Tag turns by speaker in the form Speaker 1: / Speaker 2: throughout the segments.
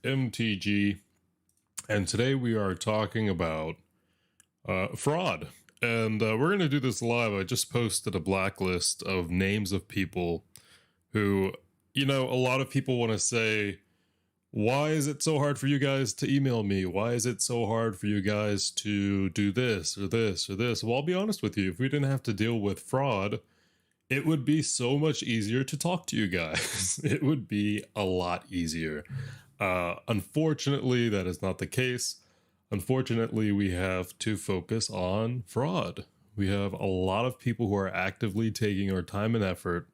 Speaker 1: MTG, and today we are talking about fraud. And we're going to do this live. I just posted a blacklist of names of people who, a lot of people want to say, why is it so hard for you guys to email me? Why is it so hard for you guys to do this or this or this? Well, I'll be honest with you. If we didn't have to deal with fraud, it would be so much easier to talk to you guys. It would be a lot easier. Unfortunately, that is not the case. Unfortunately, we have to focus on fraud. We have a lot of people who are actively taking our time and effort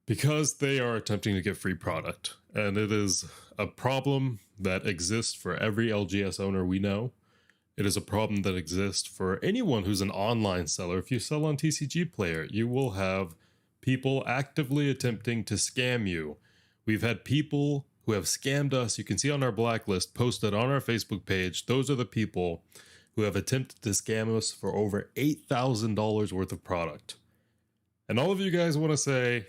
Speaker 1: because they are attempting to get free product. And it is a problem that exists for every LGS owner we know. It is a problem that exists for anyone who's an online seller. If you sell on TCG Player, you will have people actively attempting to scam you. We've had people who have scammed us. You can see on our blacklist posted on our Facebook page. Those are the people who have attempted to scam us for over $8,000 worth of product. And all of you guys want to say,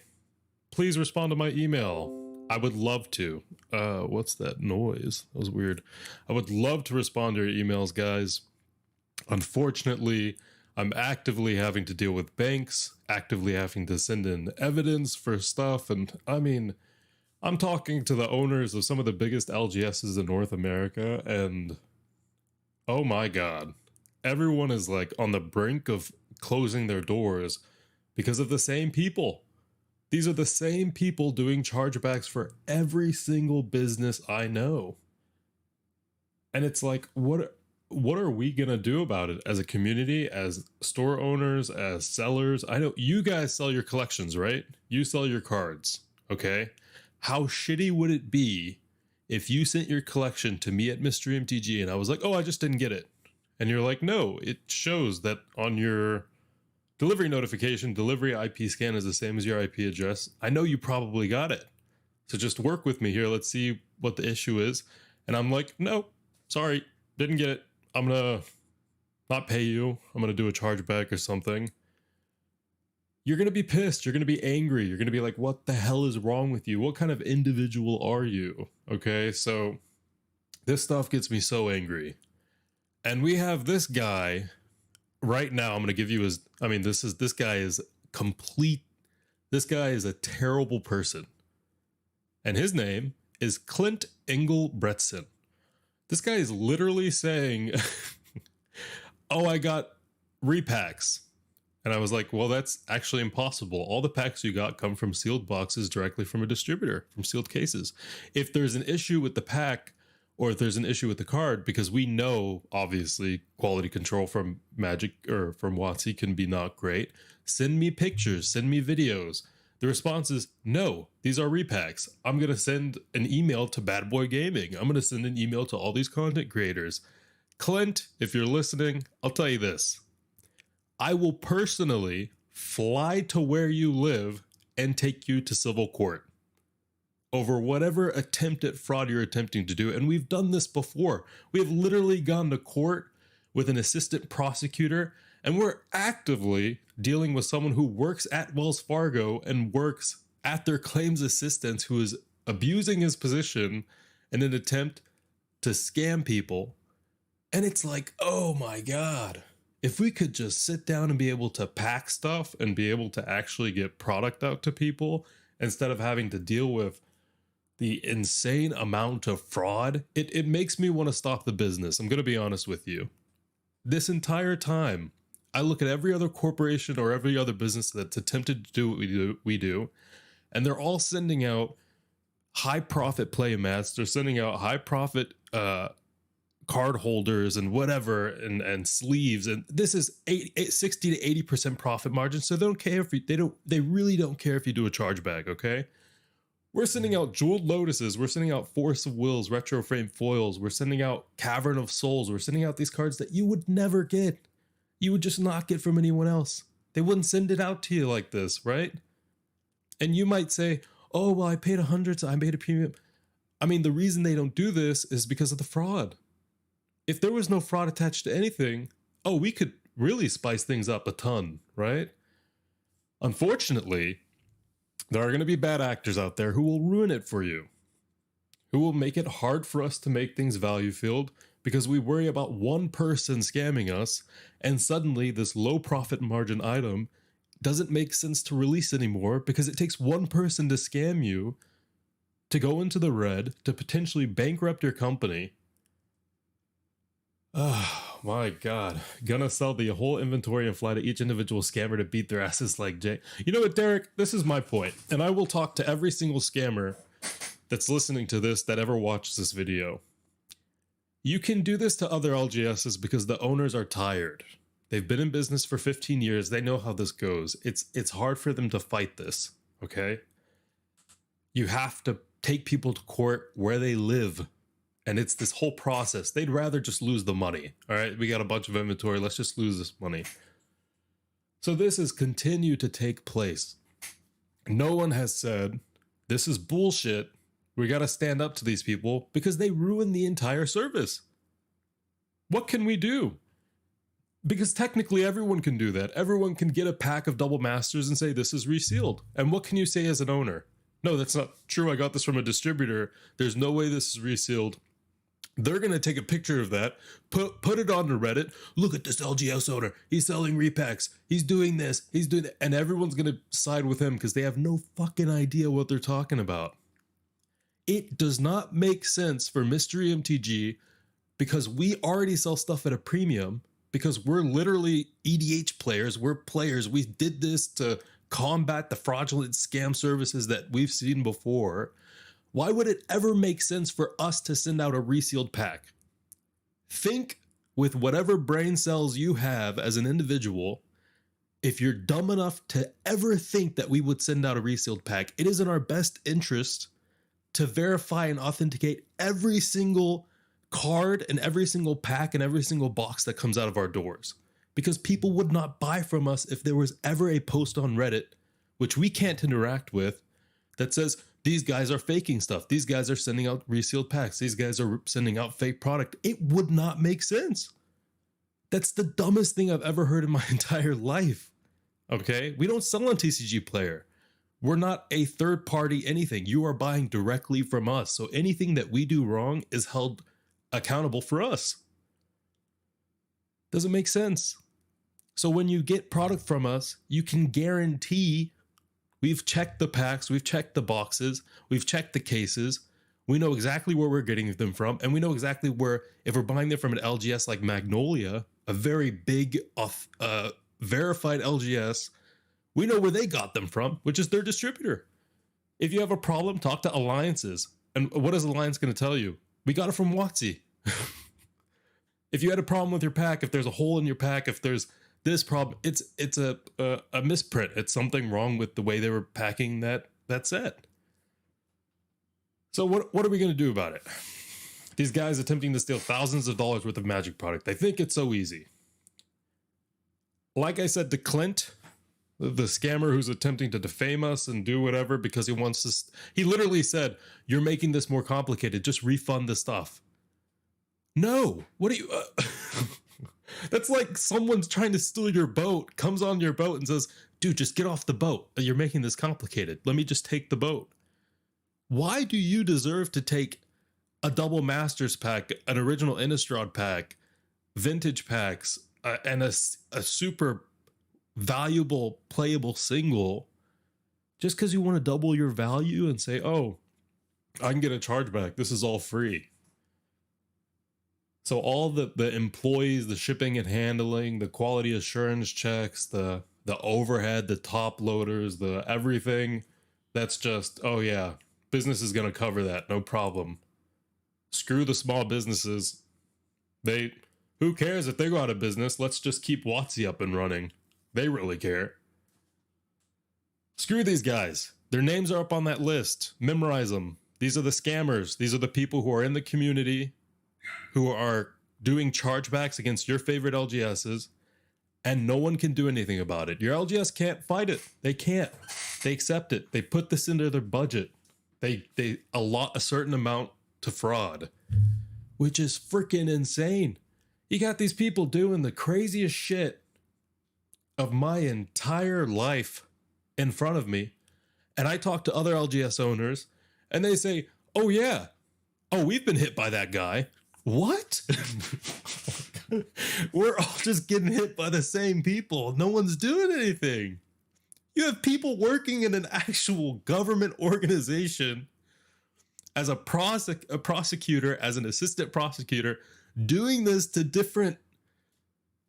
Speaker 1: please respond to my email. I would love to. What's that noise? That was weird. I would love to respond to your emails, guys. Unfortunately, I'm actively having to deal with banks, actively having to send in evidence for stuff. And I mean, I'm talking to the owners of some of the biggest LGSs in North America, and oh my God, everyone is like on the brink of closing their doors because of the same people. These are the same people doing chargebacks for every single business I know. And it's like, what are we going to do about it as a community, as store owners, as sellers? I know you guys sell your collections, right? You sell your cards, okay? How shitty would it be if you sent your collection to me at Mystery MTG and I was like, oh, I just didn't get it. And you're like, no, it shows that on your delivery notification, delivery IP scan is the same as your IP address. I know you probably got it. So just work with me here. Let's see what the issue is. And I'm like, no, sorry, didn't get it. I'm going to not pay you. I'm going to do a chargeback or something. You're going to be pissed. You're going to be angry. You're going to be like, what the hell is wrong with you? What kind of individual are you? Okay, so this stuff gets me so angry. And we have this guy right now. I'm going to give you his, this guy is complete. This guy is a terrible person. And his name is Clint Engelbretson. This guy is literally saying, oh, I got repacks. And I was like, well, that's actually impossible. All the packs you got come from sealed boxes directly from a distributor, from sealed cases. If there's an issue with the pack, or if there's an issue with the card, because we know, obviously, quality control from Magic or from WotC can be not great, send me pictures, send me videos. The response is, no, these are repacks. I'm going to send an email to Bad Boy Gaming. I'm going to send an email to all these content creators. Clint, if you're listening, I'll tell you this. I will personally fly to where you live and take you to civil court over whatever attempt at fraud you're attempting to do. And we've done this before. We have literally gone to court with an assistant prosecutor, and we're actively dealing with someone who works at Wells Fargo and works at their claims assistant who is abusing his position in an attempt to scam people. And it's like, oh my God. If we could just sit down and be able to pack stuff and be able to actually get product out to people instead of having to deal with the insane amount of fraud, it makes me want to stop the business. I'm going to be honest with you. This entire time, I look at every other corporation or every other business that's attempted to do what we do, and they're all sending out high profit play mats. They're sending out high profit card holders and whatever and sleeves, and this is 60 to 80% profit margin. So they don't care if they really don't care if you do a chargeback. Okay, we're sending out Jeweled Lotuses, we're sending out Force of Wills, retro frame foils, we're sending out Cavern of Souls, we're sending out these cards that you would never get. You would just not get from anyone else. They wouldn't send it out to you like this, right? And you might say, oh, well, I paid $100, so I made a premium. I mean, the reason they don't do this is because of the fraud. If there was no fraud attached to anything, oh, we could really spice things up a ton, right? Unfortunately, there are going to be bad actors out there who will ruin it for you. who will make it hard for us to make things value filled because we worry about one person scamming us, and suddenly this low profit margin item doesn't make sense to release anymore because it takes one person to scam you, to go into the red, to potentially bankrupt your company. Oh my god. Gonna sell the whole inventory and fly to each individual scammer to beat their asses like Jay. You know what, Derek? This is my point, and I will talk to every single scammer that's listening to this that ever watches this video. You can do this to other LGSs because the owners are tired. They've been in business for 15 years. They know how this goes. It's hard for them to fight this, okay? You have to take people to court where they live. And it's this whole process. They'd rather just lose the money. All right, we got a bunch of inventory. Let's just lose this money. So this has continued to take place. No one has said, this is bullshit. We got to stand up to these people because they ruin the entire service. What can we do? Because technically everyone can do that. Everyone can get a pack of double masters and say this is resealed. And what can you say as an owner? No, that's not true. I got this from a distributor. There's no way this is resealed. They're going to take a picture of that, put it on the Reddit. Look at this LGS owner. He's selling repacks. He's doing this. He's doing that. And everyone's going to side with him because they have no fucking idea what they're talking about. It does not make sense for Mystery MTG because we already sell stuff at a premium because we're literally EDH players. We're players. We did this to combat the fraudulent scam services that we've seen before. Why would it ever make sense for us to send out a resealed pack? Think with whatever brain cells you have as an individual. If you're dumb enough to ever think that we would send out a resealed pack, it is in our best interest to verify and authenticate every single card and every single pack and every single box that comes out of our doors. Because people would not buy from us if there was ever a post on Reddit, which we can't interact with, that says, these guys are faking stuff. These guys are sending out resealed packs. These guys are sending out fake product. It would not make sense. That's the dumbest thing I've ever heard in my entire life. Okay? We don't sell on TCG Player. We're not a third party anything. You are buying directly from us. So anything that we do wrong is held accountable for us. Doesn't make sense. So when you get product from us, you can guarantee we've checked the packs, we've checked the boxes, we've checked the cases. We know exactly where we're getting them from, and we know exactly where, if we're buying them from an LGS like Magnolia, a very big, verified LGS, we know where they got them from, which is their distributor. If you have a problem, talk to Alliances. And what is Alliance going to tell you? We got it from WotC. If you had a problem with your pack, if there's a hole in your pack, if there's this problem, it's a misprint. It's something wrong with the way they were packing that set. So what are we going to do about it? These guys attempting to steal thousands of dollars worth of Magic product. They think it's so easy. Like I said to Clint, the scammer who's attempting to defame us and do whatever because he wants to, he literally said, you're making this more complicated. Just refund the stuff. No. What are you... That's like someone's trying to steal your boat, comes on your boat and says, dude, just get off the boat. You're making this complicated. Let me just take the boat. Why do you deserve to take a double masters pack, an original Innistrad pack, vintage packs, and a super valuable playable single just because you want to double your value and say, oh, I can get a chargeback. This is all free. So all the employees, the shipping and handling, the quality assurance checks, the overhead, the top loaders, the everything, that's just, oh yeah, business is going to cover that. No problem. Screw the small businesses. Who cares if they go out of business? Let's just keep WotC up and running. They really care. Screw these guys. Their names are up on that list. Memorize them. These are the scammers. These are the people who are in the community who are doing chargebacks against your favorite LGSs, and no one can do anything about it. Your LGS can't fight it. They can't. They accept it. They put this into their budget. They allot a certain amount to fraud, which is freaking insane. You got these people doing the craziest shit of my entire life in front of me, and I talk to other LGS owners, and they say, oh yeah, Oh, we've been hit by that guy. What? We're all just getting hit by the same people. No one's doing anything. You have people working in an actual government organization as a prosecutor, as an assistant prosecutor, doing this to different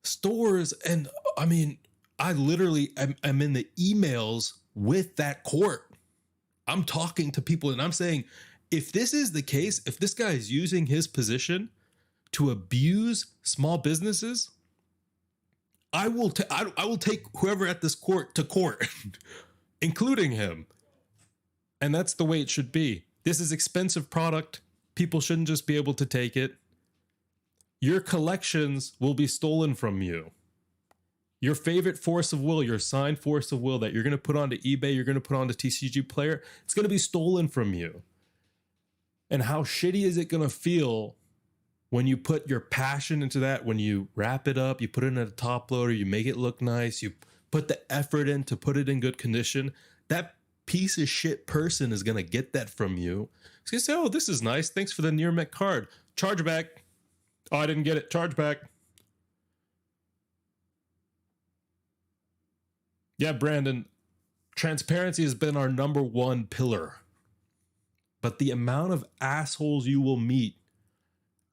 Speaker 1: stores. And I mean, I literally am in the emails with that court. I'm talking to people and I'm saying, if this is the case, if this guy is using his position to abuse small businesses, I will take whoever at this court to court, including him. And that's the way it should be. This is expensive product. People shouldn't just be able to take it. Your collections will be stolen from you. Your favorite force of will, your signed force of will that you're going to put onto eBay, you're going to put onto TCG Player, it's going to be stolen from you. And how shitty is it going to feel when you put your passion into that, when you wrap it up, you put it in a top loader, you make it look nice, you put the effort in to put it in good condition. That piece of shit person is going to get that from you. He's going to say, oh, this is nice. Thanks for the near Met card. Charge back. Oh, I didn't get it. Charge back. Yeah, Brandon, transparency has been our number one pillar. But the amount of assholes you will meet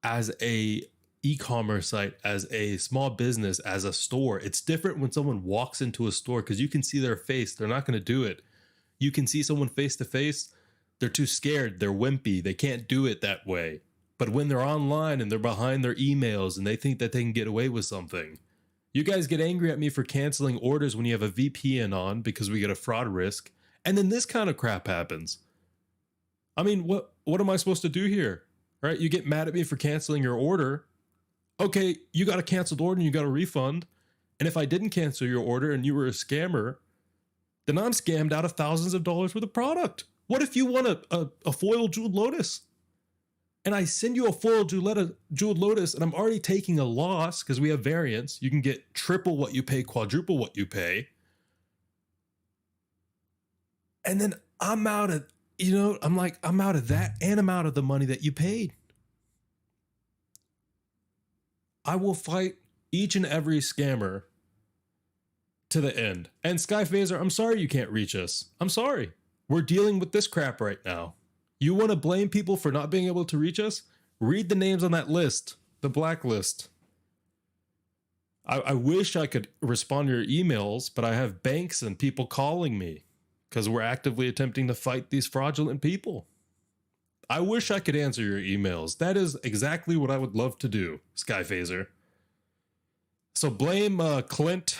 Speaker 1: as a e-commerce site, as a small business, as a store, it's different when someone walks into a store because you can see their face. They're not going to do it. You can see someone face to face. They're too scared. They're wimpy. They can't do it that way. But when they're online and they're behind their emails and they think that they can get away with something, you guys get angry at me for canceling orders when you have a VPN on because we get a fraud risk. And then this kind of crap happens. I mean, what am I supposed to do here? Right? You get mad at me for canceling your order. Okay, you got a canceled order and you got a refund. And if I didn't cancel your order and you were a scammer, then I'm scammed out of thousands of dollars worth of product. What if you want a foil jeweled lotus? And I send you a foil jeweled lotus and I'm already taking a loss because we have variants. You can get triple what you pay, quadruple what you pay. And then I'm out of, I'm out of that and I'm out of the money that you paid. I will fight each and every scammer to the end. And Sky Phaser, I'm sorry you can't reach us. I'm sorry. We're dealing with this crap right now. You want to blame people for not being able to reach us? Read the names on that list, the blacklist. I wish I could respond to your emails, but I have banks and people calling me because we're actively attempting to fight these fraudulent people. I wish I could answer your emails. That is exactly what I would love to do, Sky Phaser. So blame Clint.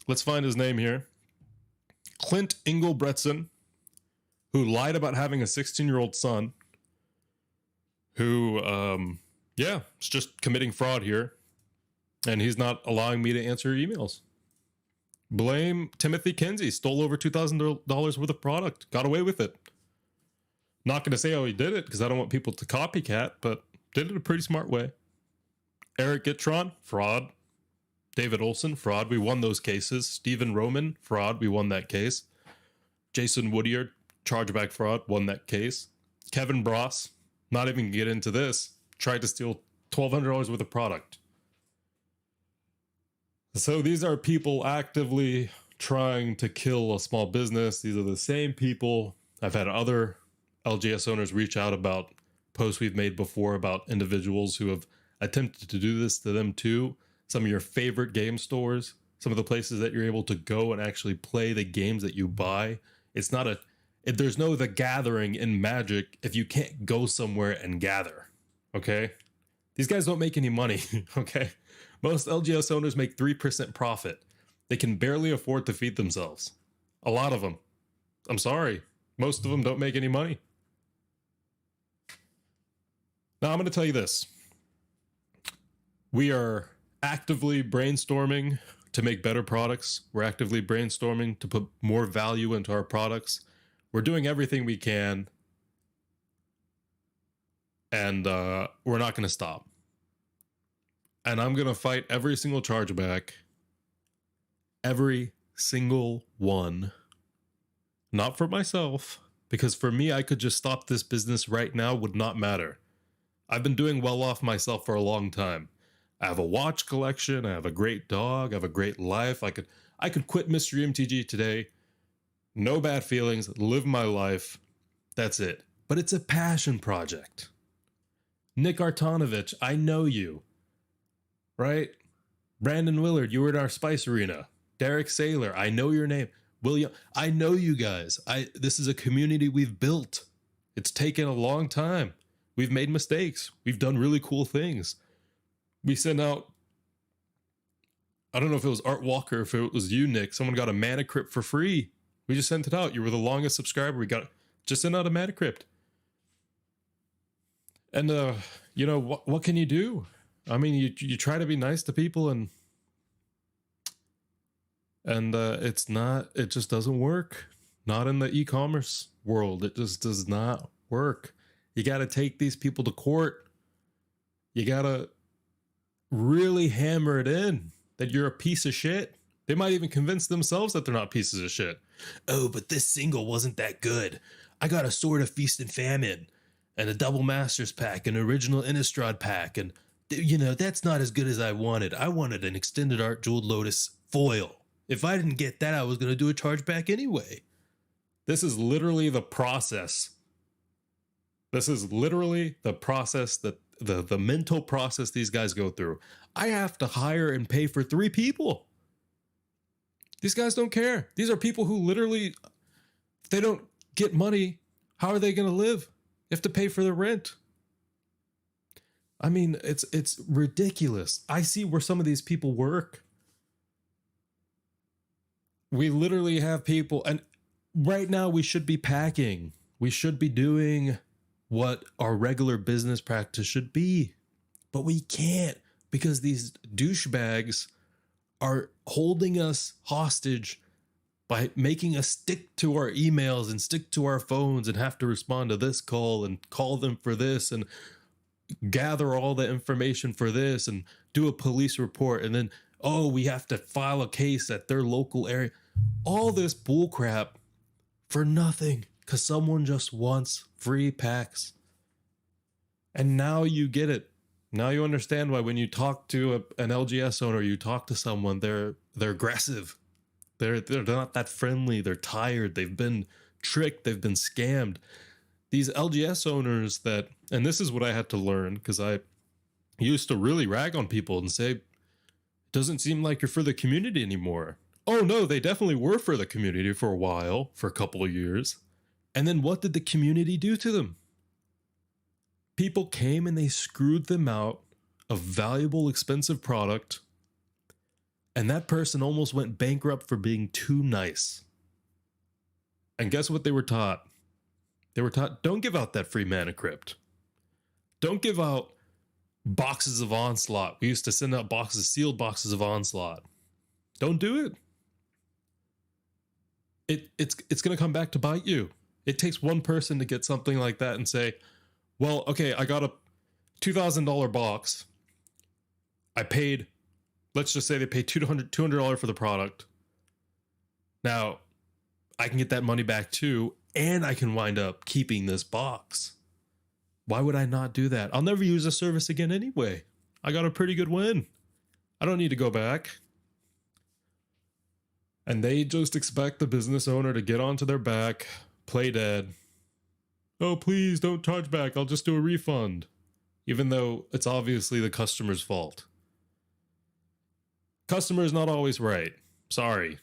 Speaker 1: Let's find his name here. Clint Engelbretson, who lied about having a 16-year-old son, who, is just committing fraud here, and he's not allowing me to answer your emails. Blame Timothy Kinsey, stole over $2,000 worth of product, got away with it. Not going to say how he did it, because I don't want people to copycat, but did it a pretty smart way. Eric Gitron, fraud. David Olson, fraud. We won those cases. Stephen Roman, fraud. We won that case. Jason Woodyard, chargeback fraud, won that case. Kevin Bross, not even get into this, tried to steal $1,200 worth of product. So these are people actively trying to kill a small business. These are the same people. I've had other LGS owners reach out about posts we've made before about individuals who have attempted to do this to them too. Some of your favorite game stores, some of the places that you're able to go and actually play the games that you buy. It's not there's no The Gathering in Magic if you can't go somewhere and gather, okay? These guys don't make any money, okay? Most LGS owners make 3% profit. They can barely afford to feed themselves. A lot of them. I'm sorry. Most of them don't make any money. Now, I'm going to tell you this. We are actively brainstorming to make better products. We're actively brainstorming to put more value into our products. We're doing everything we can, and we're not going to stop. And I'm going to fight every single chargeback, every single one, not for myself, because for me, I could just stop this business right now, would not matter. I've been doing well off myself for a long time. I have a watch collection, I have a great dog, I have a great life. I could quit Mystery MTG today. No bad feelings, live my life. That's it. But it's a passion project. Nick Artanovich, I know you. Right? Brandon Willard, you were at our Spice Arena. Derek Saylor, I know your name. William, I know you guys. This is a community we've built. It's taken a long time. We've made mistakes. We've done really cool things. We sent out, I don't know if it was Art Walker, if it was you, Nick. Someone got a mana crypt for free. We just sent it out. You were the longest subscriber. We got just sent out a mana crypt. And you know what can you do? I mean, you try to be nice to people, and it just doesn't work. Not in the e-commerce world. It just does not work. You got to take these people to court. You got to really hammer it in that you're a piece of shit. They might even convince themselves that they're not pieces of shit. Oh, but this single wasn't that good. I got a Sword of Feast and Famine and a Double Masters pack, an original Innistrad pack, and you know, that's not as good as I wanted. I wanted an Extended Art Jeweled Lotus foil. If I didn't get that, I was going to do a chargeback anyway. This is literally the process. This is literally the process that the mental process these guys go through. I have to hire and pay for 3 people. These guys don't care. These are people who literally, if they don't get money, how are they going to live? You have to pay for the rent. I mean, it's ridiculous. I see where some of these people work. We literally have people, and right now we should be packing. We should be doing what our regular business practice should be. But we can't, because these douchebags are holding us hostage by making us stick to our emails and stick to our phones and have to respond to this call and call them for this and gather all the information for this and do a police report. And then, oh, we have to file a case at their local area. All this bullcrap for nothing because someone just wants free packs. And now you get it. Now you understand why when you talk to an LGS owner, you talk to someone, they're aggressive. They're not that friendly. They're tired. They've been tricked. They've been scammed. These LGS owners that, and this is what I had to learn because I used to really rag on people and say, it doesn't seem like you're for the community anymore. Oh no, they definitely were for the community for a while, for a couple of years. And then what did the community do to them? People came and they screwed them out of valuable, expensive product. And that person almost went bankrupt for being too nice. And guess what they were taught? They were taught, don't give out that free mana crypt. Don't give out boxes of onslaught. We used to send out boxes, sealed boxes of onslaught. Don't do it. It's going to come back to bite you. It takes one person to get something like that and say, well, okay, I got a $2,000 box. I paid, let's just say they paid $200 for the product. Now, I can get that money back too, and I can wind up keeping this box. Why would I not do that? I'll never use the service again anyway. I got a pretty good win. I don't need to go back. And they just expect the business owner to get onto their back, play dead. Oh, please don't charge back. I'll just do a refund. Even though it's obviously the customer's fault. Customer is not always right. Sorry.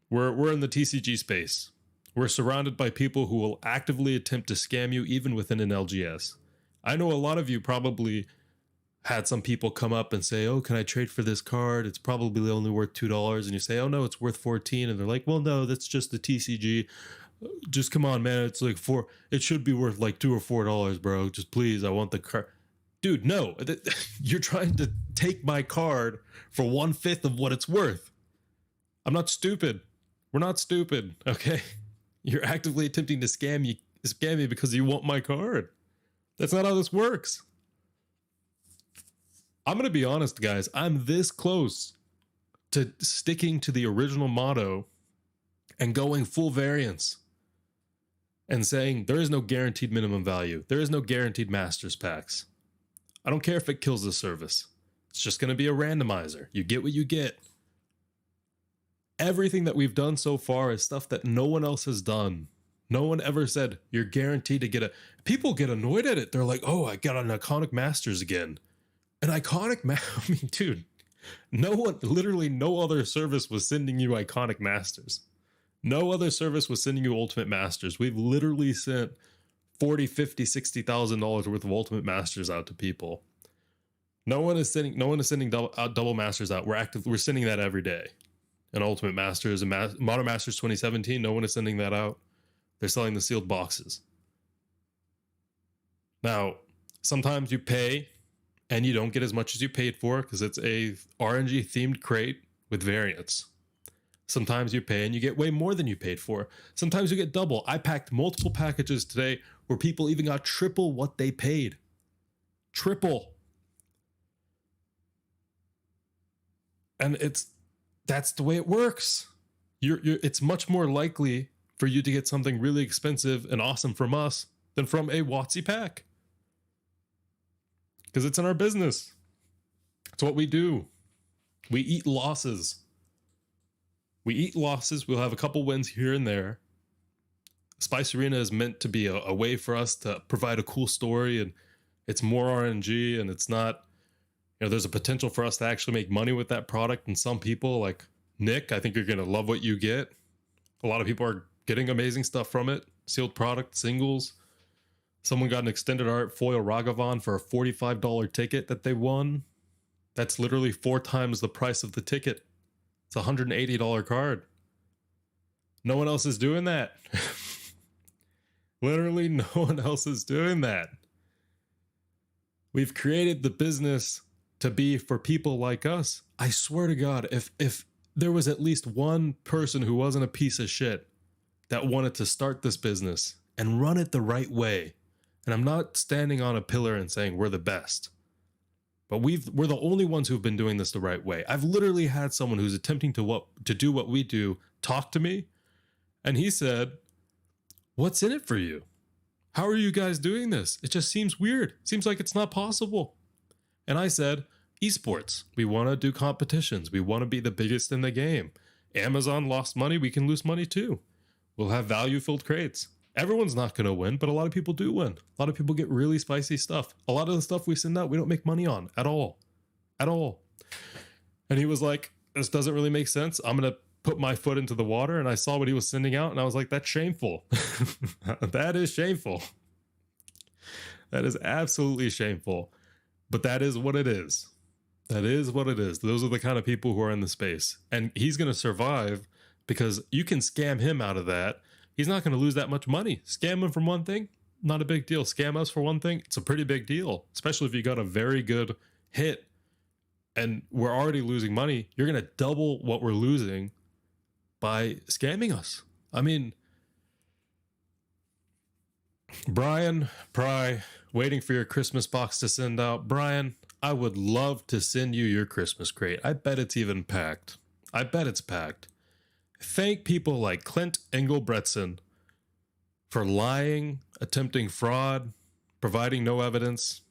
Speaker 1: We're in the TCG space. We're surrounded by people who will actively attempt to scam you even within an LGS. I know a lot of you probably had some people come up and say, oh, can I trade for this card? It's probably only worth $2. And you say, oh no, it's worth 14. And they're like, well, no, that's just the TCG. Just come on, man. It's like it should be worth like $2 or $4, bro. Just please, I want the card. Dude, no, you're trying to take my card for 1/5 of what it's worth. I'm not stupid. We're not stupid. Okay. You're actively attempting to scam me because you want my card. That's not how this works. I'm going to be honest, guys. I'm this close to sticking to the original motto and going full variance. and saying there is no guaranteed minimum value. There is no guaranteed masters packs. I don't care if it kills the service. It's just going to be a randomizer. You get what you get. Everything that we've done so far is stuff that no one else has done. No one ever said you're guaranteed to get a... People get annoyed at it. They're like, oh, I got an iconic masters again. An iconic... I mean, dude, no one, literally no other service was sending you iconic masters. No other service was sending you ultimate masters. We've literally sent $40, $50, $60,000 worth of ultimate masters out to people. No one is sending double masters out. We're sending that every day. And ultimate masters and modern masters 2017, no one is sending that out. They're selling the sealed boxes. Now, sometimes you pay and you don't get as much as you paid for because it's a RNG themed crate with variants. Sometimes you pay and you get way more than you paid for. Sometimes you get double. I packed multiple packages today where people even got triple what they paid. Triple. And that's the way it works. It's much more likely for you to get something really expensive and awesome from us than from a WotC pack. Because it's in our business. It's what we do. We eat losses. We'll have a couple wins here and there. Spice Arena is meant to be a way for us to provide a cool story, and it's more RNG, and it's not, there's a potential for us to actually make money with that product. And some people, like Nick, I think you're going to love what you get. A lot of people are getting amazing stuff from it. Sealed product, singles. Someone got an extended art foil Ragavan for a $45 ticket that they won. That's literally 4 times the price of the ticket. It's a $180 card. No one else is doing that. Literally no one else is doing that. We've created the business to be for people like us. I swear to God, if there was at least one person who wasn't a piece of shit that wanted to start this business and run it the right way, and I'm not standing on a pillar and saying we're the best, but we're the only ones who've been doing this the right way. I've literally had someone who's attempting to do what we do talk to me, and he said, "What's in it for you? How are you guys doing this? It just seems weird. Seems like it's not possible." And I said, esports. We want to do competitions. We want to be the biggest in the game. Amazon lost money. We can lose money too. We'll have value-filled crates. Everyone's not going to win, but a lot of people do win. A lot of people get really spicy stuff. A lot of the stuff we send out, we don't make money on at all. At all. And he was like, this doesn't really make sense. I'm going to put my foot into the water. And I saw what he was sending out, and I was like, that's shameful. That is shameful. That is absolutely shameful. But that is what it is. That is what it is. Those are the kind of people who are in the space. And he's going to survive because you can scam him out of that. He's not going to lose that much money. Scam him from one thing, not a big deal. Scam us for one thing, it's a pretty big deal. Especially if you got a very good hit and we're already losing money. You're going to double what we're losing by scamming us. I mean, Brian Pry, waiting for your Christmas box to send out. Brian, I would love to send you your Christmas crate. I bet it's even packed. I bet it's packed. Thank people like Clint Engelbretson for lying, attempting fraud, providing no evidence,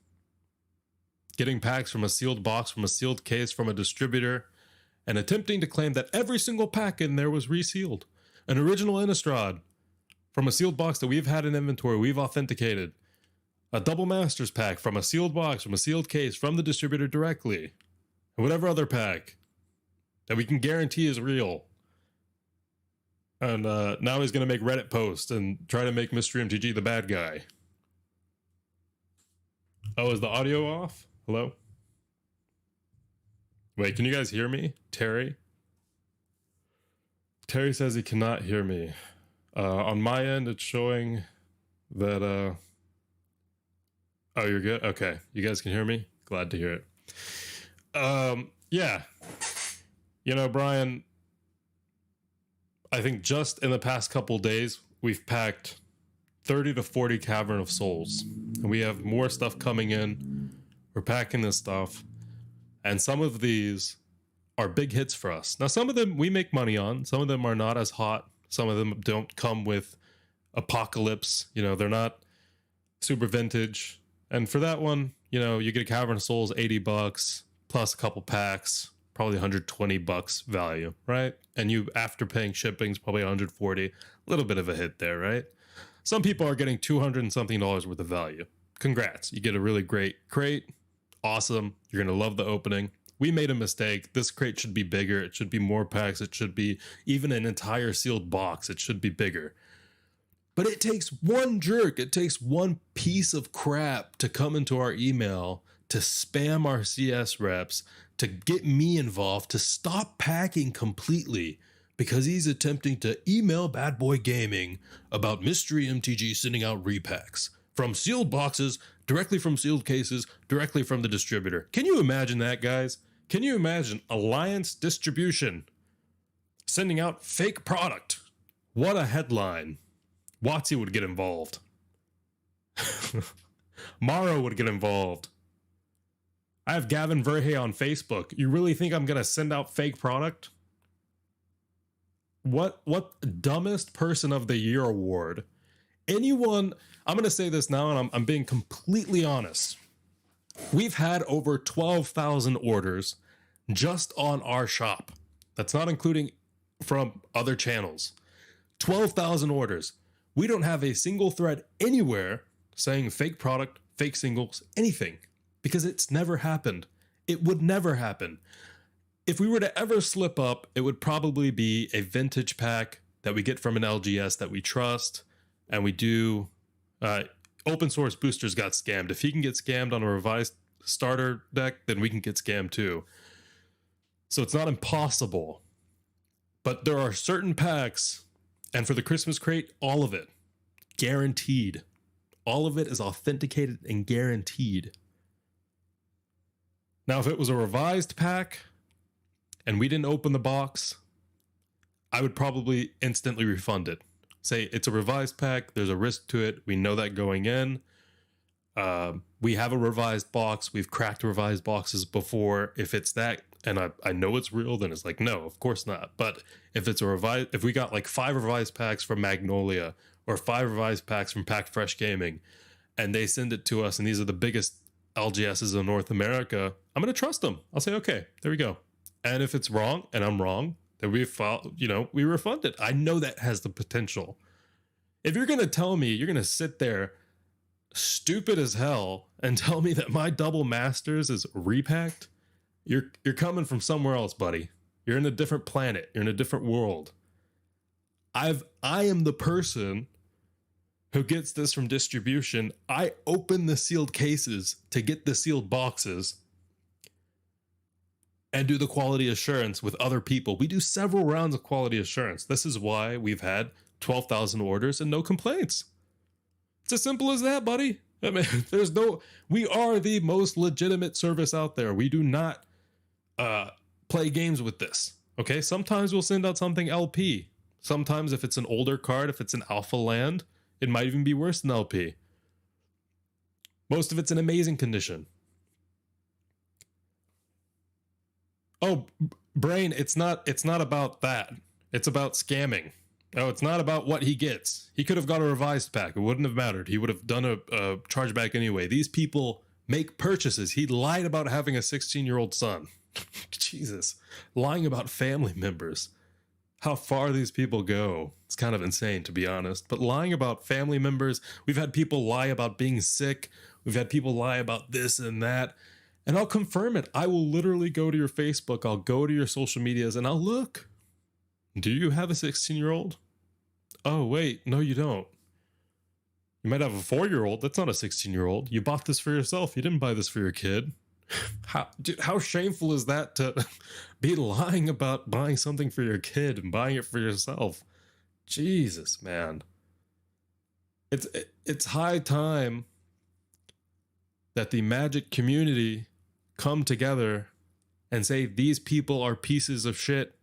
Speaker 1: getting packs from a sealed box, from a sealed case, from a distributor, and attempting to claim that every single pack in there was resealed. An original Innistrad from a sealed box that we've had in inventory, we've authenticated. A double masters pack from a sealed box, from a sealed case, from the distributor directly. And whatever other pack that we can guarantee is real. And now he's going to make Reddit posts and try to make Mystery MTG the bad guy. Oh, is the audio off? Hello? Wait, can you guys hear me? Terry? Terry says he cannot hear me. On my end, it's showing that... Oh, you're good? Okay. You guys can hear me? Glad to hear it. Yeah. Brian... I think just in the past couple days, we've packed 30 to 40 Cavern of Souls. And we have more stuff coming in. We're packing this stuff. And some of these are big hits for us. Now, some of them we make money on. Some of them are not as hot. Some of them don't come with apocalypse. You know, they're not super vintage. And for that one, you know, you get a Cavern of Souls, $80 plus a couple packs, probably $120 value, right? And you, after paying shipping, is probably $140, a little bit of a hit there, right? Some people are getting $200 and something worth of value. Congrats, you get a really great crate. Awesome, you're gonna love the opening. We made a mistake. This crate should be bigger. It should be more packs. It should be even an entire sealed box. It should be bigger. But it takes one jerk. It takes one piece of crap to come into our email, to spam our CS reps, to get me involved, to stop packing completely because he's attempting to email Bad Boy Gaming about Mystery MTG sending out repacks from sealed boxes, directly from sealed cases, directly from the distributor. Can you imagine that, guys? Can you imagine Alliance Distribution sending out fake product? What a headline. WotC would get involved. Morrow would get involved. I have Gavin Verhey on Facebook. You really think I'm going to send out fake product? What dumbest person of the year award? Anyone, I'm going to say this now, and I'm being completely honest. We've had over 12,000 orders just on our shop. That's not including from other channels. 12,000 orders. We don't have a single thread anywhere saying fake product, fake singles, anything, because it's never happened. It would never happen. If we were to ever slip up, it would probably be a vintage pack that we get from an LGS that we trust, and we do. Open source boosters got scammed. If he can get scammed on a revised starter deck, then we can get scammed too. So it's not impossible, but there are certain packs, and for the Christmas crate, all of it guaranteed. All of it is authenticated and guaranteed. Now, if it was a revised pack and we didn't open the box, I would probably instantly refund it. Say it's a revised pack, there's a risk to it, we know that going in. We have a revised box, we've cracked revised boxes before. If it's that, and I know it's real, then it's like, no, of course not. But if it's a revised, if we got like 5 revised packs from Magnolia or 5 revised packs from Pack Fresh Gaming, and they send it to us, and these are the biggest LGSs in North America, I'm going to trust them. I'll say, okay, there we go. And if it's wrong and I'm wrong, then we refund it. I know that has the potential. If you're going to tell me, you're going to sit there stupid as hell and tell me that my double masters is repacked, you're coming from somewhere else, buddy. You're in a different planet. You're in a different world. I am the person who gets this from distribution. I open the sealed cases to get the sealed boxes and do the quality assurance with other people. We do several rounds of quality assurance. This is why we've had 12,000 orders and no complaints. It's as simple as that, buddy. I mean, we are the most legitimate service out there. We do not play games with this. Okay. Sometimes we'll send out something LP. Sometimes if it's an older card, if it's an alpha land, it might even be worse than LP. Most of it's in amazing condition. Oh, Brain, it's not about that. It's about scamming. Oh, it's not about what he gets. He could have got a revised pack. It wouldn't have mattered. He would have done a chargeback anyway. These people make purchases. He lied about having a 16-year-old son. Jesus. Lying about family members. How far these people go. It's kind of insane, to be honest. But lying about family members, we've had people lie about being sick. We've had people lie about this and that. And I'll confirm it. I will literally go to your Facebook. I'll go to your social medias and I'll look. Do you have a 16-year-old? Oh, wait. No, you don't. You might have a 4-year-old. That's not a 16-year-old. You bought this for yourself. You didn't buy this for your kid. How shameful is that to be lying about buying something for your kid and buying it for yourself? Jesus, man. It's high time that the Magic community come together and say these people are pieces of shit.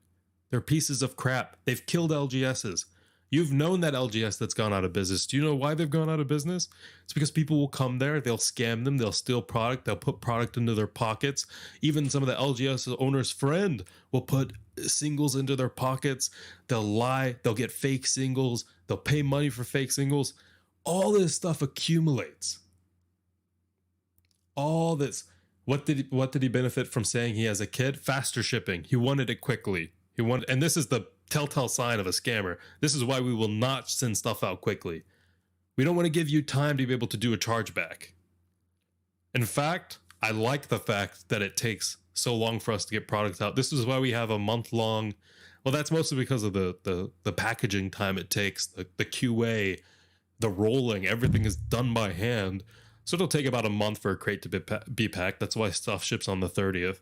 Speaker 1: They're pieces of crap. They've killed LGSs. You've known that LGS that's gone out of business. Do you know why they've gone out of business? It's because people will come there, they'll scam them, they'll steal product, they'll put product into their pockets. Even some of the LGS owner's friend will put singles into their pockets. They'll lie, they'll get fake singles, they'll pay money for fake singles. All this stuff accumulates. All this. What did he benefit from saying he has a kid? Faster shipping. He wanted it quickly. And this is the telltale sign of a scammer. This is why we will not send stuff out quickly. We don't want to give you time to be able to do a chargeback. In fact, I like the fact that it takes so long for us to get products out. This is why we have a month-long. Well, that's mostly because of the packaging time it takes, the QA, the rolling. Everything is done by hand. So it'll take about a month for a crate to be packed. That's why stuff ships on the 30th.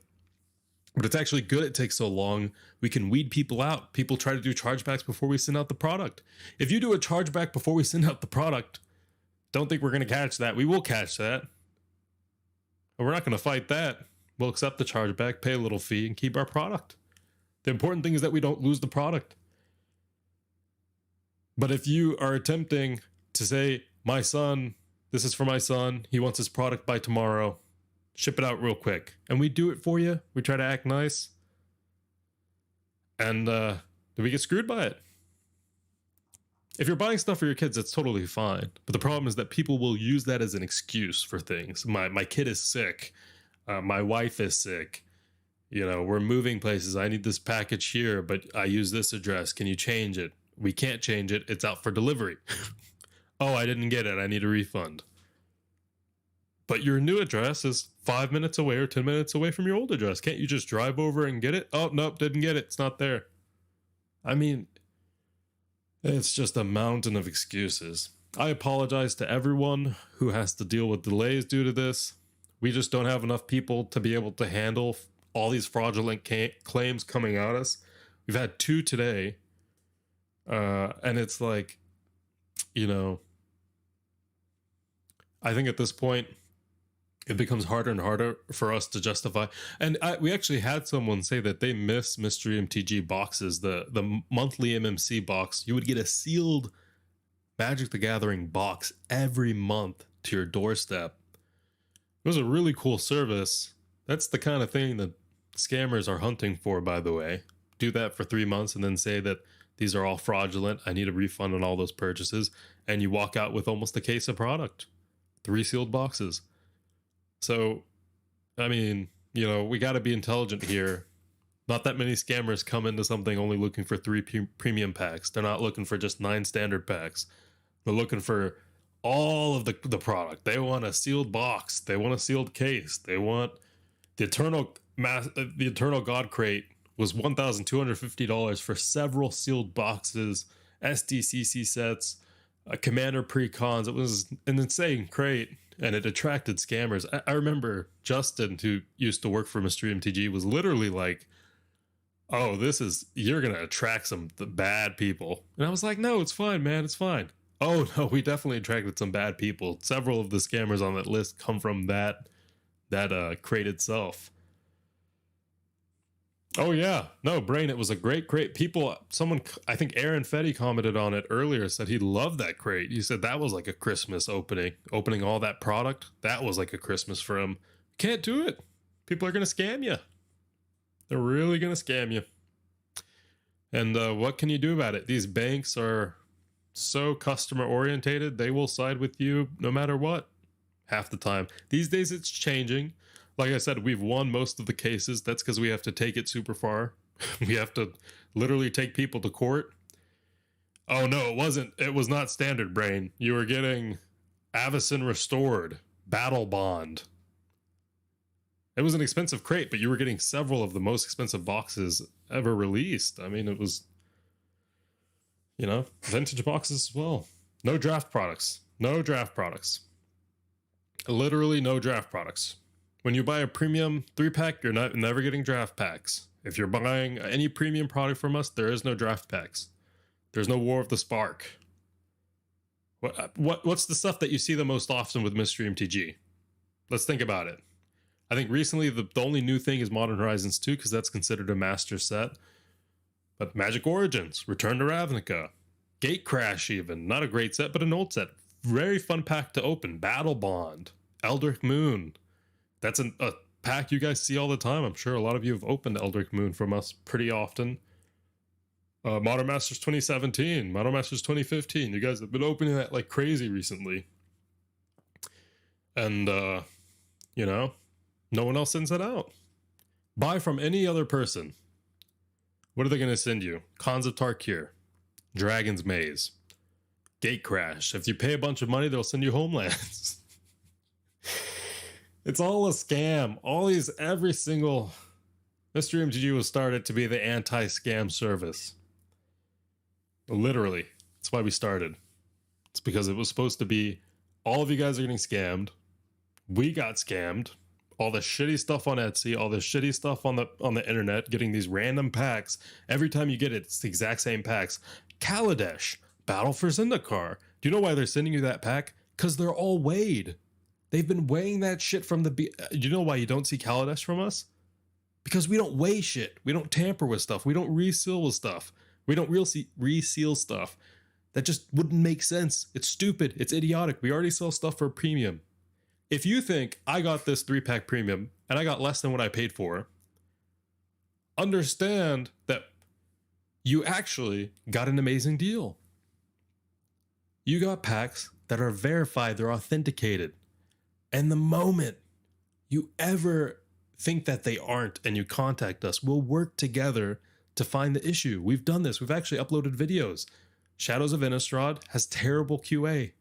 Speaker 1: But it's actually good it takes so long. We can weed people out. People try to do chargebacks before we send out the product. If you do a chargeback before we send out the product, don't think we're going to catch that. We will catch that. And we're not going to fight that. We'll accept the chargeback, pay a little fee, and keep our product. The important thing is that we don't lose the product. But if you are attempting to say, my son, this is for my son, he wants his product by tomorrow, ship it out real quick, and we do it for you, we try to act nice, and we get screwed by it. If you're buying stuff for your kids, that's totally fine. But the problem is that people will use that as an excuse for things. My kid is sick. My wife is sick. You know, we're moving places. I need this package here, but I use this address. Can you change it? We can't change it. It's out for delivery. Oh, I didn't get it. I need a refund. But your new address is 5 minutes away or 10 minutes away from your old address. Can't you just drive over and get it? Oh, nope, didn't get it. It's not there. I mean, it's just a mountain of excuses. I apologize to everyone who has to deal with delays due to this. We just don't have enough people to be able to handle all these fraudulent claims coming at us. We've had 2 today. And it's like, you know, I think at this point, it becomes harder and harder for us to justify. And we actually had someone say that they miss Mystery MTG boxes, the monthly MMC box. You would get a sealed Magic the Gathering box every month to your doorstep. It was a really cool service. That's the kind of thing that scammers are hunting for, by the way. Do that for 3 months and then say that these are all fraudulent. I need a refund on all those purchases. And you walk out with almost a case of product. 3 sealed boxes. So, I mean, you know, we got to be intelligent here. Not that many scammers come into something only looking for 3 premium packs. They're not looking for just 9 standard packs. They're looking for all of the product. They want a sealed box. They want a sealed case. They want the Eternal God Crate was $1,250 for several sealed boxes, SDCC sets, Commander Precons. It was an insane crate, and it attracted scammers. I remember Justin, who used to work for Mystery MTG, was literally like, oh, you're going to attract some bad people. And I was like, no, it's fine, man. It's fine. Oh, no, we definitely attracted some bad people. Several of the scammers on that list come from that crate itself. Oh, yeah. No, Brain, it was a great crate. Someone, I think Aaron Fetty commented on it earlier, said he loved that crate. He said that was like a Christmas opening all that product. That was like a Christmas for him. Can't do it. People are going to scam you. They're really going to scam you. And what can you do about it? These banks are so customer orientated. They will side with you no matter what. Half the time. These days it's changing. Like I said, we've won most of the cases. That's because we have to take it super far. We have to literally take people to court. Oh, no, it wasn't. It was not Standard Brain. You were getting Avacyn Restored, Battle Bond. It was an expensive crate, but you were getting several of the most expensive boxes ever released. I mean, it was, you know, vintage boxes as well. No draft products. No draft products. Literally no draft products. When you buy a premium 3-pack, you're never getting draft packs. If you're buying any premium product from us, there is no draft packs. There's no War of the Spark. What's the stuff that you see the most often with Mystery MTG? Let's think about it. I think recently the only new thing is Modern Horizons 2 because that's considered a master set. But Magic Origins, Return to Ravnica, Gate Crash even. Not a great set, but an old set. Very fun pack to open. Battle Bond. Eldritch Moon. That's a pack you guys see all the time. I'm sure a lot of you have opened Eldritch Moon from us pretty often. Modern Masters 2017. Modern Masters 2015. You guys have been opening that like crazy recently. And, you know, no one else sends that out. Buy from any other person. What are they going to send you? Khans of Tarkir. Dragon's Maze. Gate Crash. If you pay a bunch of money, they'll send you Homelands. It's all a scam. Every single Mystery MTG was started to be the anti-scam service. Literally. That's why we started. It's because it was supposed to be all of you guys are getting scammed. We got scammed. All the shitty stuff on Etsy, all the shitty stuff on the internet, getting these random packs. Every time you get it, it's the exact same packs. Kaladesh, Battle for Zendikar. Do you know why they're sending you that pack? Because they're all weighed. They've been weighing that shit from the... Do you know why you don't see Kaladesh from us? Because we don't weigh shit. We don't tamper with stuff. We don't reseal with stuff. We don't reseal stuff. That just wouldn't make sense. It's stupid. It's idiotic. We already sell stuff for a premium. If you think I got this 3-pack premium and I got less than what I paid for, understand that you actually got an amazing deal. You got packs that are verified, they're authenticated. And the moment you ever think that they aren't and you contact us, we'll work together to find the issue. We've done this. We've actually uploaded videos. Shadows of Innistrad has terrible QA.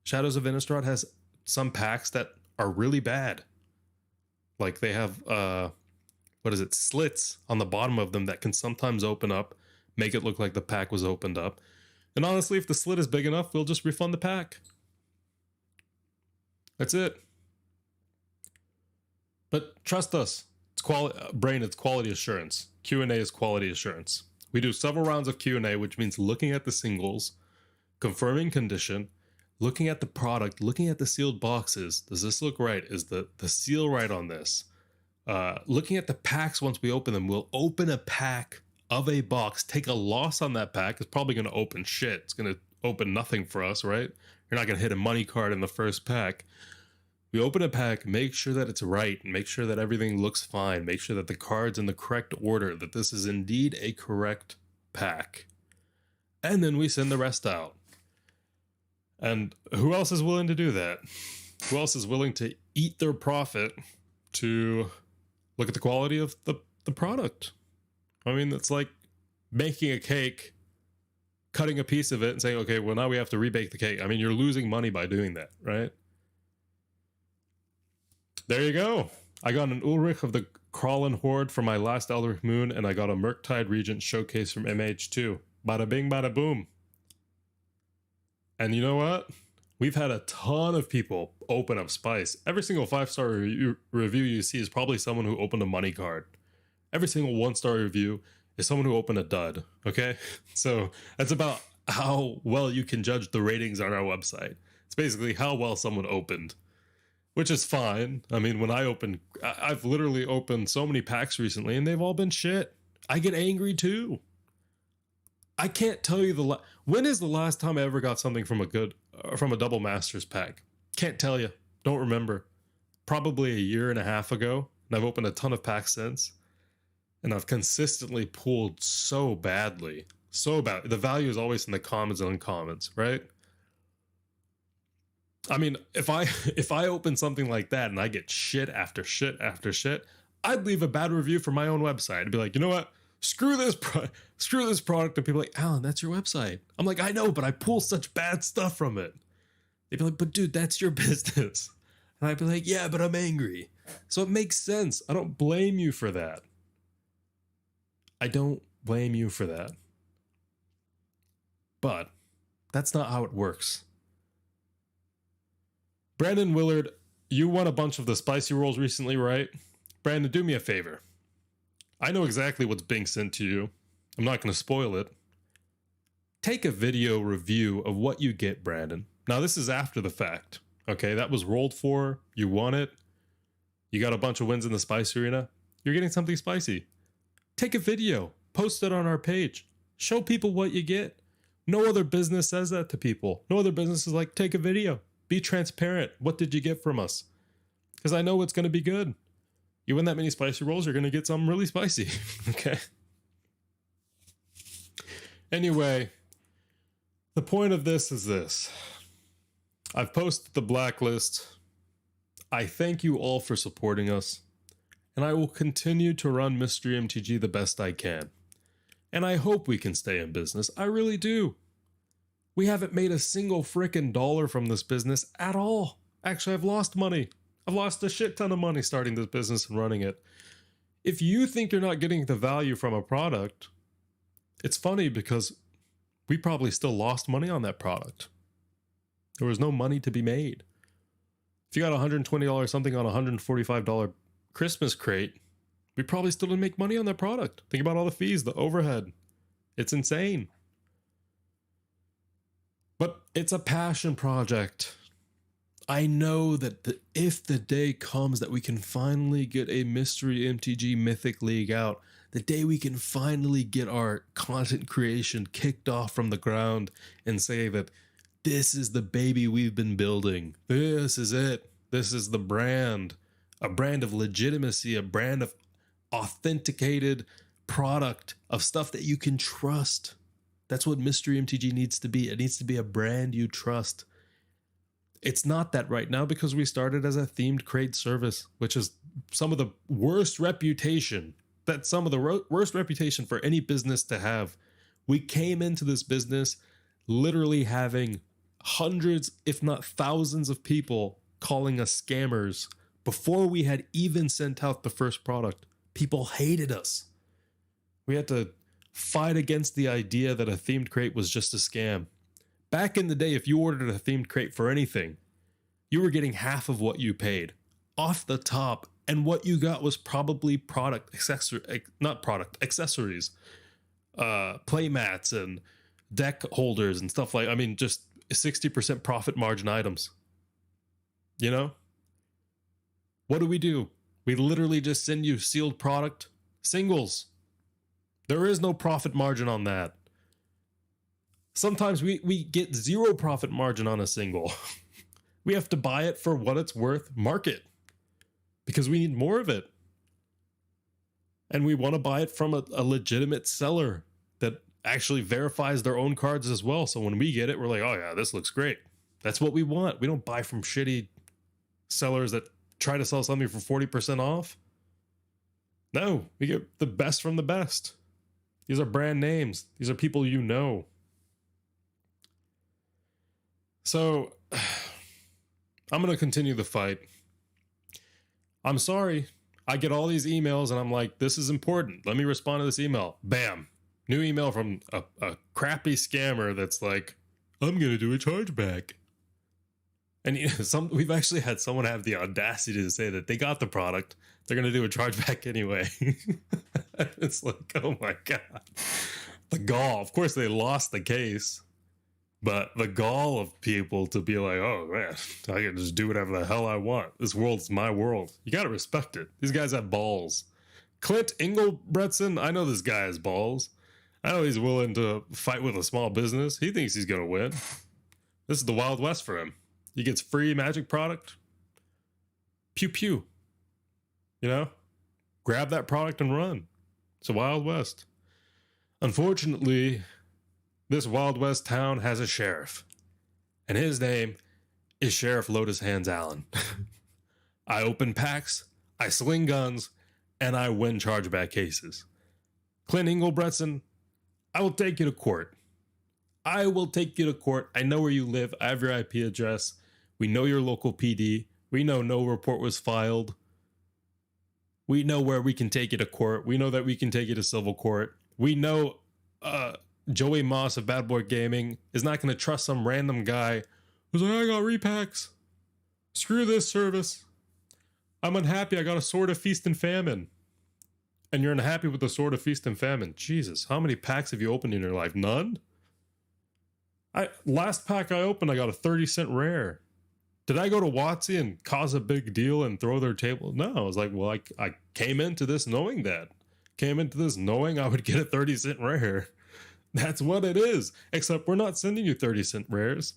Speaker 1: Shadows of Innistrad has some packs that are really bad. Like they have, slits on the bottom of them that can sometimes open up, make it look like the pack was opened up. And honestly, if the slit is big enough, we'll just refund the pack. That's it. But trust us, it's quality assurance. Q&A is quality assurance. We do several rounds of Q&A, which means looking at the singles, confirming condition, looking at the product, looking at the sealed boxes. Does this look right? Is the seal right on this? Looking at the packs once we open them. We'll open a pack of a box, take a loss on that pack. It's probably going to open shit. It's going to open nothing for us, right? You're not going to hit a money card in the first pack. We open a pack, make sure that it's right, make sure that everything looks fine, make sure that the card's in the correct order, that this is indeed a correct pack. And then we send the rest out. And who else is willing to do that? Who else is willing to eat their profit to look at the quality of the product? I mean, it's like making a cake, cutting a piece of it and saying, okay, well, now we have to rebake the cake. I mean, you're losing money by doing that, right? There you go. I got an Ulrich of the Crawling Horde for my last Eldritch Moon, and I got a Murktide Regent Showcase from MH2. Bada bing, bada boom. And you know what? We've had a ton of people open up Spice. Every single 5-star review you see is probably someone who opened a money card. Every single 1-star review is someone who opened a dud, okay? So that's about how well you can judge the ratings on our website. It's basically how well someone opened. Which is fine. I mean, when I've literally opened so many packs recently and they've all been shit. I get angry too. I can't tell you when is the last time I ever got something from a double masters pack? Can't tell you. Don't remember. Probably a year and a half ago. And I've opened a ton of packs since. And I've consistently pulled so badly. So bad. The value is always in the commons and uncommons, right? I mean, if I open something like that and I get shit after shit after shit, I'd leave a bad review for my own website. I'd be like, you know what? Screw this product. And people are like, Alan, that's your website. I'm like, I know, but I pull such bad stuff from it. They'd be like, but dude, that's your business. And I'd be like, yeah, but I'm angry. So it makes sense. I don't blame you for that. I don't blame you for that. But that's not how it works. Brandon Willard, you won a bunch of the spicy rolls recently, right? Brandon, do me a favor. I know exactly what's being sent to you. I'm not going to spoil it. Take a video review of what you get, Brandon. Now, this is after the fact. Okay, that was rolled for. You won it. You got a bunch of wins in the spice arena. You're getting something spicy. Take a video. Post it on our page. Show people what you get. No other business says that to people. No other business is like, take a video, be transparent. What did you get from us? Because I know it's going to be good. You win that many spicy rolls, you're going to get something really spicy. Okay. Anyway, the point of this is this. I've posted the blacklist. I thank you all for supporting us. And I will continue to run Mystery MTG the best I can. And I hope we can stay in business. I really do. We haven't made a single frickin' dollar from this business at all. Actually, I've lost money. I've lost a shit ton of money starting this business and running it. If you think you're not getting the value from a product, it's funny because we probably still lost money on that product. There was no money to be made. If you got $120 something on a $145 Christmas crate, we probably still didn't make money on that product. Think about all the fees, the overhead. It's insane. But it's a passion project. I know that if the day comes that we can finally get a Mystery MTG Mythic League out, the day we can finally get our content creation kicked off from the ground and say that this is the baby we've been building. This is it. This is the brand. A brand of legitimacy, a brand of authenticated product, of stuff that you can trust. That's what Mystery MTG needs to be. It needs to be a brand you trust. It's not that right now because we started as a themed crate service, which is some of the worst reputation. That's some of the worst reputation for any business to have. We came into this business literally having hundreds, if not thousands of people calling us scammers before we had even sent out the first product. People hated us. We had to fight against the idea that a themed crate was just a scam. Back in the day, if you ordered a themed crate for anything, you were getting half of what you paid off the top, and what you got was probably accessories, play mats and deck holders and stuff like, just 60% profit margin items. You know? What do? We literally just send you sealed product, singles. There is no profit margin on that. Sometimes we get zero profit margin on a single. We have to buy it for what it's worth, market, because we need more of it. And we want to buy it from a legitimate seller that actually verifies their own cards as well. So when we get it, we're like, oh yeah, this looks great. That's what we want. We don't buy from shitty sellers that try to sell something for 40% off. No, we get the best from the best. These are brand names. These are people you know. So I'm going to continue the fight. I'm sorry. I get all these emails and I'm like, this is important. Let me respond to this email. Bam. New email from a crappy scammer that's like, I'm going to do a chargeback. And we've actually had someone have the audacity to say that they got the product. They're going to do a chargeback anyway. It's like, oh my God. The gall. Of course, they lost the case. But the gall of people to be like, oh man, I can just do whatever the hell I want. This world's my world. You got to respect it. These guys have balls. Clint Engelbretson, I know this guy has balls. I know he's willing to fight with a small business. He thinks he's going to win. This is the Wild West for him. He gets free Magic product. Pew pew. You know? Grab that product and run. It's a Wild West. Unfortunately, this Wild West town has a sheriff. And his name is Sheriff Lotus Hands Allen. I open packs, I sling guns, and I win chargeback cases. Clint Engelbretson, I will take you to court. I will take you to court. I know where you live. I have your IP address. We know your local PD. We know no report was filed. We know where we can take you to court. We know that we can take you to civil court. We know Joey Moss of Bad Boy Gaming is not going to trust some random guy who's like, I got repacks. Screw this service. I'm unhappy. I got a Sword of Feast and Famine. And you're unhappy with the Sword of Feast and Famine. Jesus, how many packs have you opened in your life? None? Last pack I opened, I got a 30-cent rare. Did I go to WotC and cause a big deal and throw their table? No, I was like, well, I came into this knowing that. Came into this knowing I would get a 30-cent rare. That's what it is. Except we're not sending you 30-cent rares.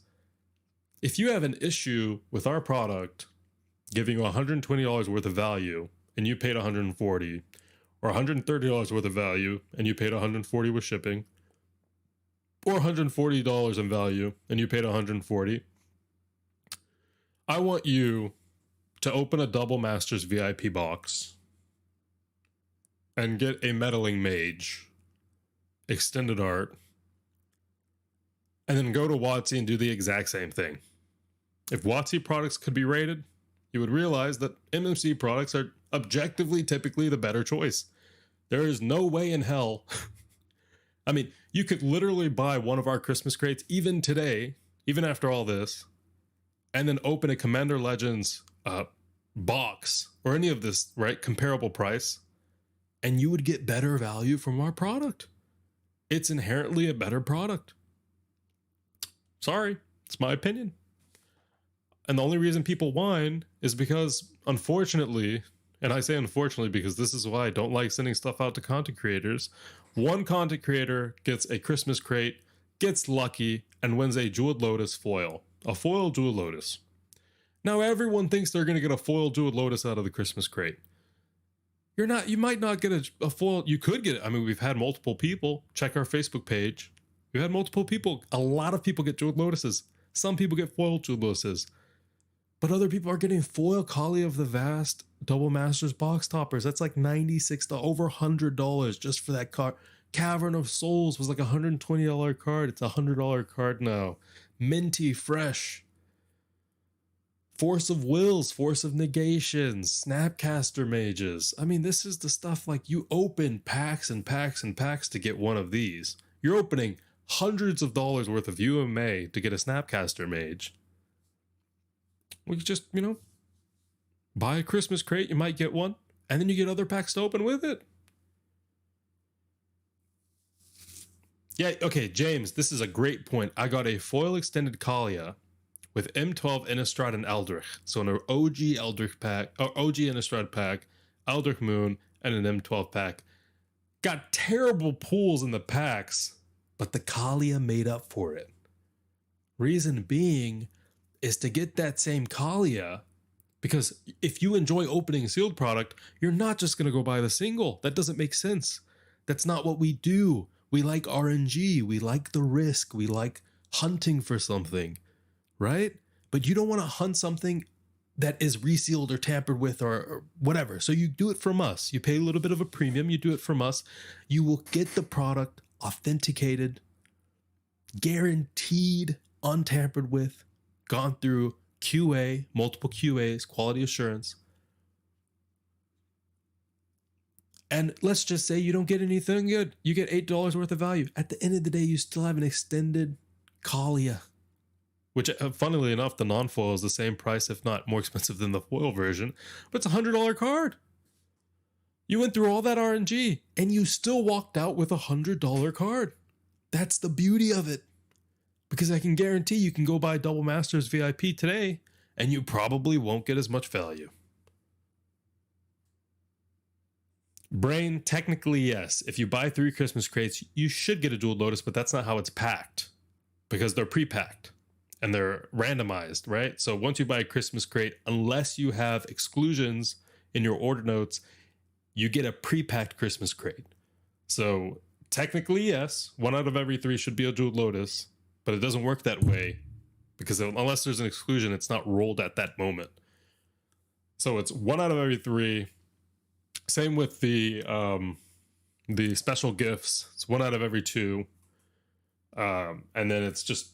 Speaker 1: If you have an issue with our product giving you $120 worth of value and you paid $140, or $130 worth of value and you paid $140 with shipping, or $140 in value and you paid $140, I want you to open a Double Masters VIP box and get a Meddling Mage extended art, and then go to WotC and do the exact same thing. If WotC products could be rated, you would realize that MMC products are objectively typically the better choice. There is no way in hell. I mean, you could literally buy one of our Christmas crates even today, even after all this, and then open a Commander Legends box or any of this, right, comparable price, and you would get better value from our product. It's inherently a better product. Sorry, it's my opinion. And the only reason people whine is because, unfortunately, and I say unfortunately because this is why I don't like sending stuff out to content creators, one content creator gets a Christmas crate, gets lucky, and wins a Jeweled Lotus foil. A foil Jeweled Lotus. Now everyone thinks they're going to get a foil Jeweled Lotus out of the Christmas crate. You might not get a foil. You could get it. I mean, we've had multiple people. Check our Facebook page. We've had multiple people. A lot of people get Jeweled Lotuses. Some people get foil Jeweled Lotuses. But other people are getting foil Kali of the Vast Double Masters box toppers. That's like $96, over $100 just for that card. Cavern of Souls was like a $120 card. It's a $100 card now. Minty, fresh. Force of Wills, Force of Negations, Snapcaster Mages. I mean, this is the stuff like you open packs and packs and packs to get one of these. You're opening hundreds of dollars worth of UMA to get a Snapcaster Mage. We could just, buy a Christmas crate, you might get one, and then you get other packs to open with it. Yeah, okay, James, this is a great point. I got a foil extended Kalia with M12 Innistrad and Eldritch. So an OG Eldritch pack, or OG Innistrad pack, Eldritch Moon, and an M12 pack. Got terrible pools in the packs, but the Kalia made up for it. Reason being is to get that same Kalia, because if you enjoy opening a sealed product, you're not just going to go buy the single. That doesn't make sense. That's not what we do. We like RNG. We like the risk. We like hunting for something, right? But you don't want to hunt something that is resealed or tampered with or whatever. So you do it from us. You pay a little bit of a premium. You do it from us. You will get the product authenticated, guaranteed, untampered with, gone through QA, multiple QAs, quality assurance. And let's just say you don't get anything good. You get $8 worth of value. At the end of the day, you still have an extended Kalia, which, funnily enough, the non-foil is the same price, if not more expensive than the foil version, but it's a $100 card. You went through all that RNG and you still walked out with a $100 card. That's the beauty of it. Because I can guarantee you can go buy Double Masters VIP today and you probably won't get as much value. Brain, technically, yes. If you buy 3 Christmas crates, you should get a Jeweled Lotus, but that's not how it's packed because they're pre-packed and they're randomized, right? So once you buy a Christmas crate, unless you have exclusions in your order notes, you get a pre-packed Christmas crate. So technically, yes, 1 out of every 3 should be a Jeweled Lotus, but it doesn't work that way because unless there's an exclusion, it's not rolled at that moment. So it's 1 out of every 3. Same with the special gifts. It's 1 out of every 2. And then it's just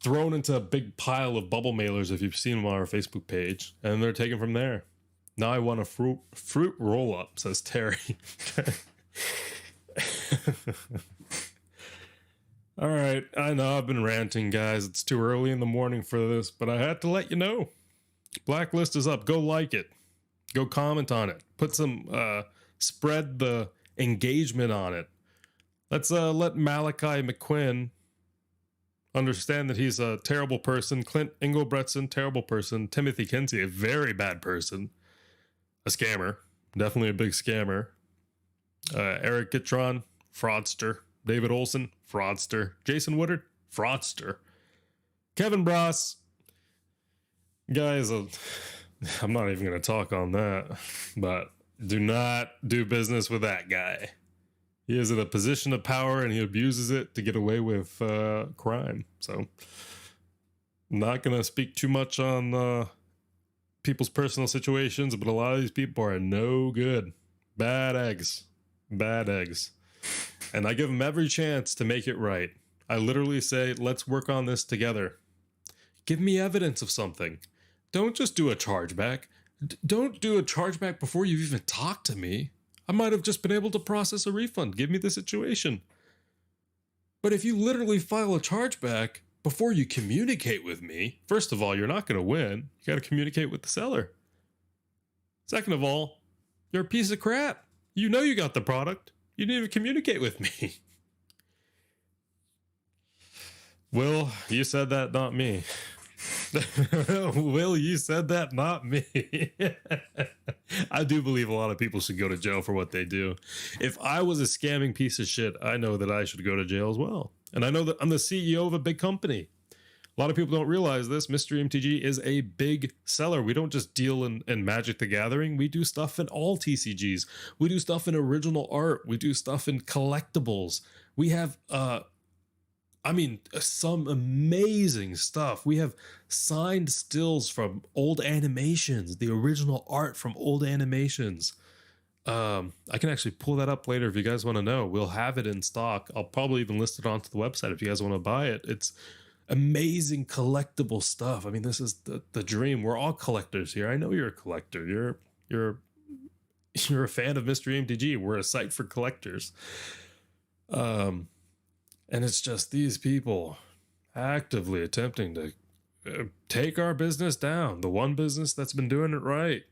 Speaker 1: thrown into a big pile of bubble mailers if you've seen them on our Facebook page. And they're taken from there. Now I want a fruit roll-up, says Terry. All right, I know I've been ranting, guys. It's too early in the morning for this, but I had to let you know. Blacklist is up. Go like it. Go comment on it. Put some, spread the engagement on it. Let's let Malachi McQuinn understand that he's a terrible person. Clint Engelbretson, terrible person. Timothy Kinsey, a very bad person. A scammer. Definitely a big scammer. Eric Gitron, fraudster. David Olson, fraudster. Jason Woodard, fraudster. Kevin Bross, guys, I'm not even going to talk on that, but do not do business with that guy. He is in a position of power and he abuses it to get away with crime. So, I'm not going to speak too much on people's personal situations, but a lot of these people are no good. Bad eggs. Bad eggs. And I give them every chance to make it right. I literally say, let's work on this together. Give me evidence of something. Don't just do a chargeback. Don't do a chargeback before you've even talked to me. I might have just been able to process a refund. Give me the situation. But if you literally file a chargeback before you communicate with me, first of all, you're not going to win. You got to communicate with the seller. Second of all, you're a piece of crap. You know you got the product. You didn't even communicate with me. Will, you said that, not me. Will, you said that, not me. I do believe a lot of people should go to jail for what they do. If I was a scamming piece of shit, I know that I should go to jail as well. And I know that I'm the CEO of a big company. A lot of people don't realize this. Mystery MTG is a big seller. We don't just deal in Magic the Gathering. We do stuff in all TCGs. We do stuff in original art. We do stuff in collectibles. We have some amazing stuff. We have signed stills from old animations, the original art from old animations. I can actually pull that up later if you guys want to know. We'll have it in stock. I'll probably even list it onto the website if you guys want to buy it. It's amazing collectible stuff. I mean, this is the dream. We're all collectors here. I know you're a collector. You're a fan of Mystery MTG. We're a site for collectors. And it's just these people actively attempting to take our business down. The one business that's been doing it right.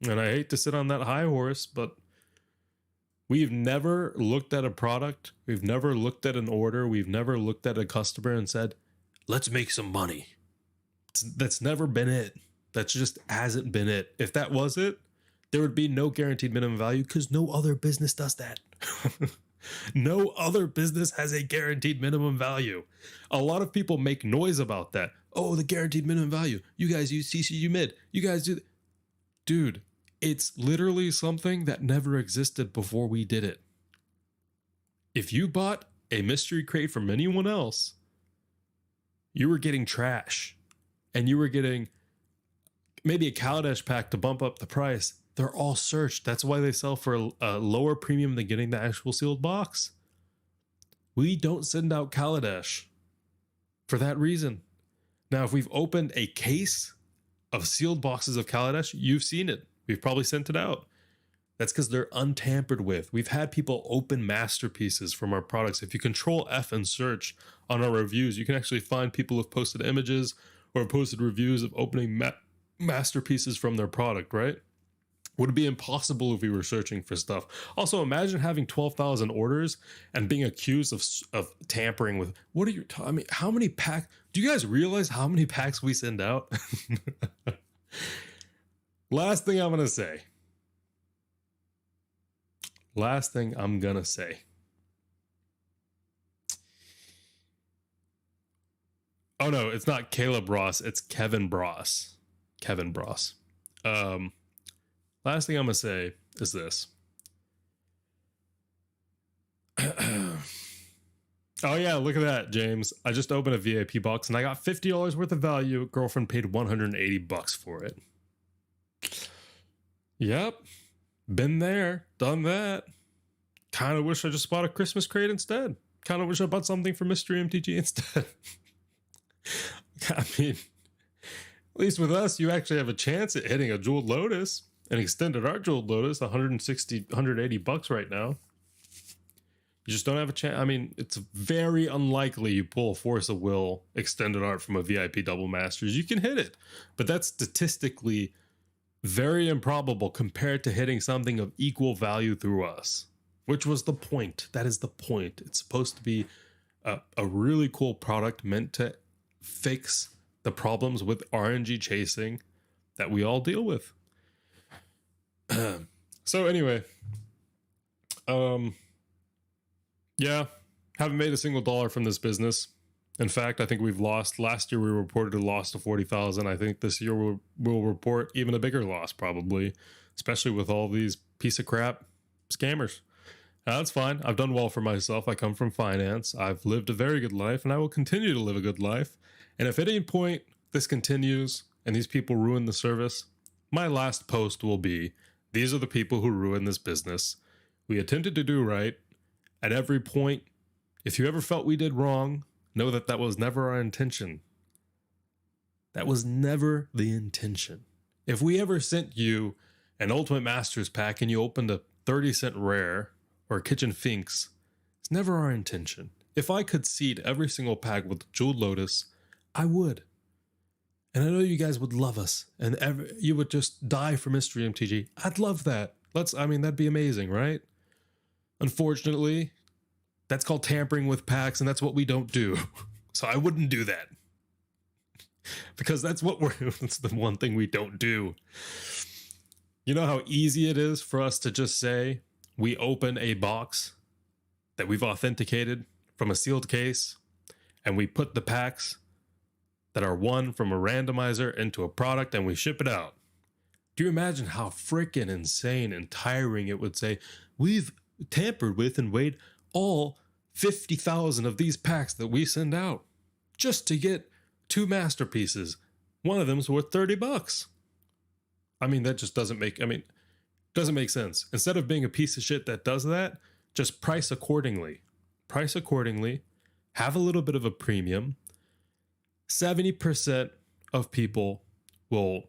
Speaker 1: And I hate to sit on that high horse, but we've never looked at a product. We've never looked at an order. We've never looked at a customer and said, let's make some money. That's never been it. That just hasn't been it. If that was it, there would be no guaranteed minimum value because no other business does that. No other business has a guaranteed minimum value. A lot of people make noise about that. Oh, the guaranteed minimum value. You guys use CCU mid. You guys do. Dude, it's literally something that never existed before we did it. If you bought a mystery crate from anyone else, you were getting trash. And you were getting maybe a Kaladesh pack to bump up the price. They're all searched. That's why they sell for a lower premium than getting the actual sealed box. We don't send out Kaladesh for that reason. Now, if we've opened a case of sealed boxes of Kaladesh, you've seen it. We've probably sent it out. That's because they're untampered with. We've had people open masterpieces from our products. If you control F and search on our reviews, you can actually find people who've posted images or posted reviews of opening masterpieces from their product, right? Would it be impossible if we were searching for stuff? Also, imagine having 12,000 orders and being accused of tampering with. What are you? I mean, how many packs? Do you guys realize how many packs we send out? Last thing I'm gonna say. Oh no, it's not Caleb Ross. It's Kevin Bross. Last thing I'm going to say is this. Oh yeah, look at that, James. I just opened a VIP box and I got $50 worth of value. Girlfriend paid $180 for it. Yep. Been there, done that. Kind of wish I just bought a Christmas crate instead. Kind of wish I bought something for Mystery MTG instead. I mean, at least with us, you actually have a chance at hitting a Jeweled Lotus. An extended art Jeweled Lotus, $180 right now. You just don't have a chance. I mean, it's very unlikely you pull Force of Will extended art from a VIP Double Masters. You can hit it, but that's statistically very improbable compared to hitting something of equal value through us, which was the point. That is the point. It's supposed to be a really cool product meant to fix the problems with RNG chasing that we all deal with. So anyway, Yeah, haven't made a single dollar from this business. In fact, I think we've lost. Last year we reported a loss of 40,000. I think this year we'll report even a bigger loss, probably, especially with all these piece of crap scammers. That's fine. I've done well for myself. I come from finance. I've lived a very good life, and I will continue to live a good life. And if at any point this continues and these people ruin the service, my last post will be, these are the people who ruin this business. We attempted to do right. At every point, if you ever felt we did wrong, know that that was never our intention. That was never the intention. If we ever sent you an Ultimate Masters pack and you opened a 30-cent rare or a Kitchen Finks, it's never our intention. If I could seed every single pack with Jeweled Lotus, I would. And I know you guys would love us, and you would just die for Mystery MTG. I'd love that. That'd be amazing, right? Unfortunately, that's called tampering with packs, and that's what we don't do. So I wouldn't do that. Because that's the one thing we don't do. You know how easy it is for us to just say, we open a box that we've authenticated from a sealed case, and we put the packs that are won from a randomizer into a product and we ship it out. Do you imagine how freaking insane and tiring it would say, we've tampered with and weighed all 50,000 of these packs that we send out just to get 2 masterpieces. One of them's worth $30. That just doesn't make sense. Instead of being a piece of shit that does that, just price accordingly. Price accordingly. Have a little bit of a premium. 70% of people will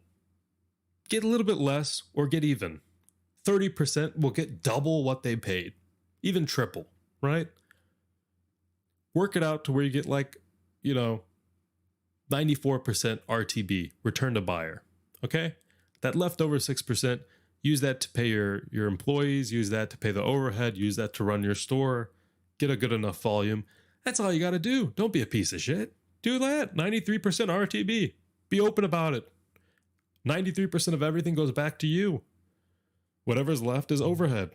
Speaker 1: get a little bit less or get even. 30% will get double what they paid, even triple, right? Work it out to where you get 94% RTB, return to buyer, okay? That leftover 6%, use that to pay your employees, use that to pay the overhead, use that to run your store, get a good enough volume. That's all you got to do. Don't be a piece of shit. Do that. 93% RTB. Be open about it. 93% of everything goes back to you. Whatever's left is overhead.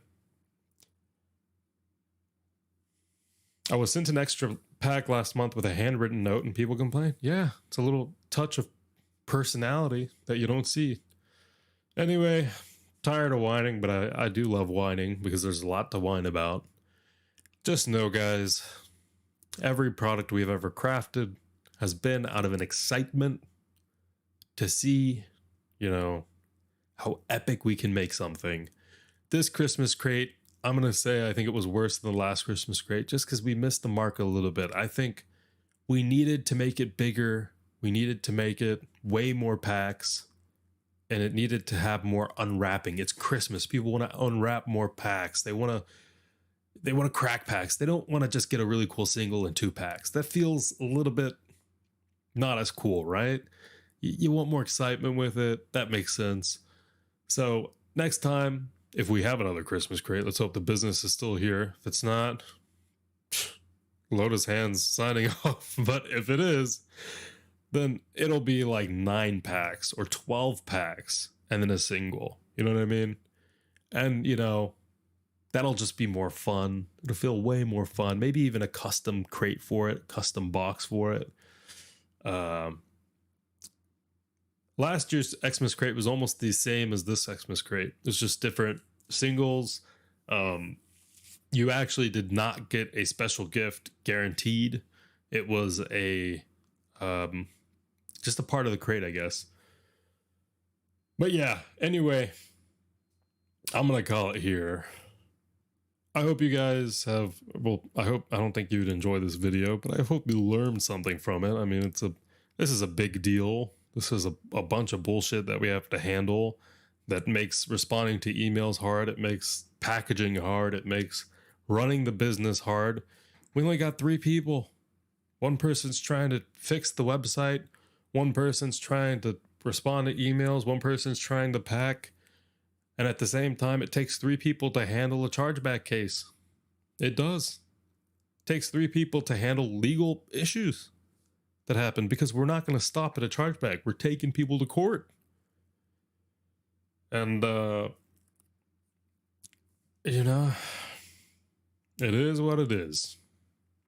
Speaker 1: I was sent an extra pack last month with a handwritten note and people complained. Yeah, it's a little touch of personality that you don't see. Anyway, tired of whining, but I do love whining because there's a lot to whine about. Just know, guys, every product we've ever crafted has been out of an excitement to see, how epic we can make something. This Christmas crate, I'm going to say I think it was worse than the last Christmas crate just because we missed the mark a little bit. I think we needed to make it bigger. We needed to make it way more packs. And it needed to have more unwrapping. It's Christmas. People want to unwrap more packs. They want to crack packs. They don't want to just get a really cool single and 2 packs. That feels a little bit not as cool, right? You want more excitement with it. That makes sense. So next time, if we have another Christmas crate, let's hope the business is still here. If it's not, Lotus Hands signing off. But if it is, then it'll be 9 packs or 12 packs and then a single. You know what I mean? And, that'll just be more fun. It'll feel way more fun. Maybe even a custom crate for it, custom box for it. Last year's Xmas crate was almost the same as this Xmas crate. It's just different singles. You actually did not get a special gift guaranteed. It was a just a part of the crate, I guess. But yeah, anyway, I'm going to call it here. I hope you guys have, I don't think you'd enjoy this video, but I hope you learned something from it. This is a big deal. This is a bunch of bullshit that we have to handle that makes responding to emails hard. It makes packaging hard. It makes running the business hard. We only got 3 people. One person's trying to fix the website. One person's trying to respond to emails. One person's trying to pack. And at the same time, it takes 3 people to handle a chargeback case. It does. It takes 3 people to handle legal issues that happen because we're not going to stop at a chargeback. We're taking people to court. And, It is what it is.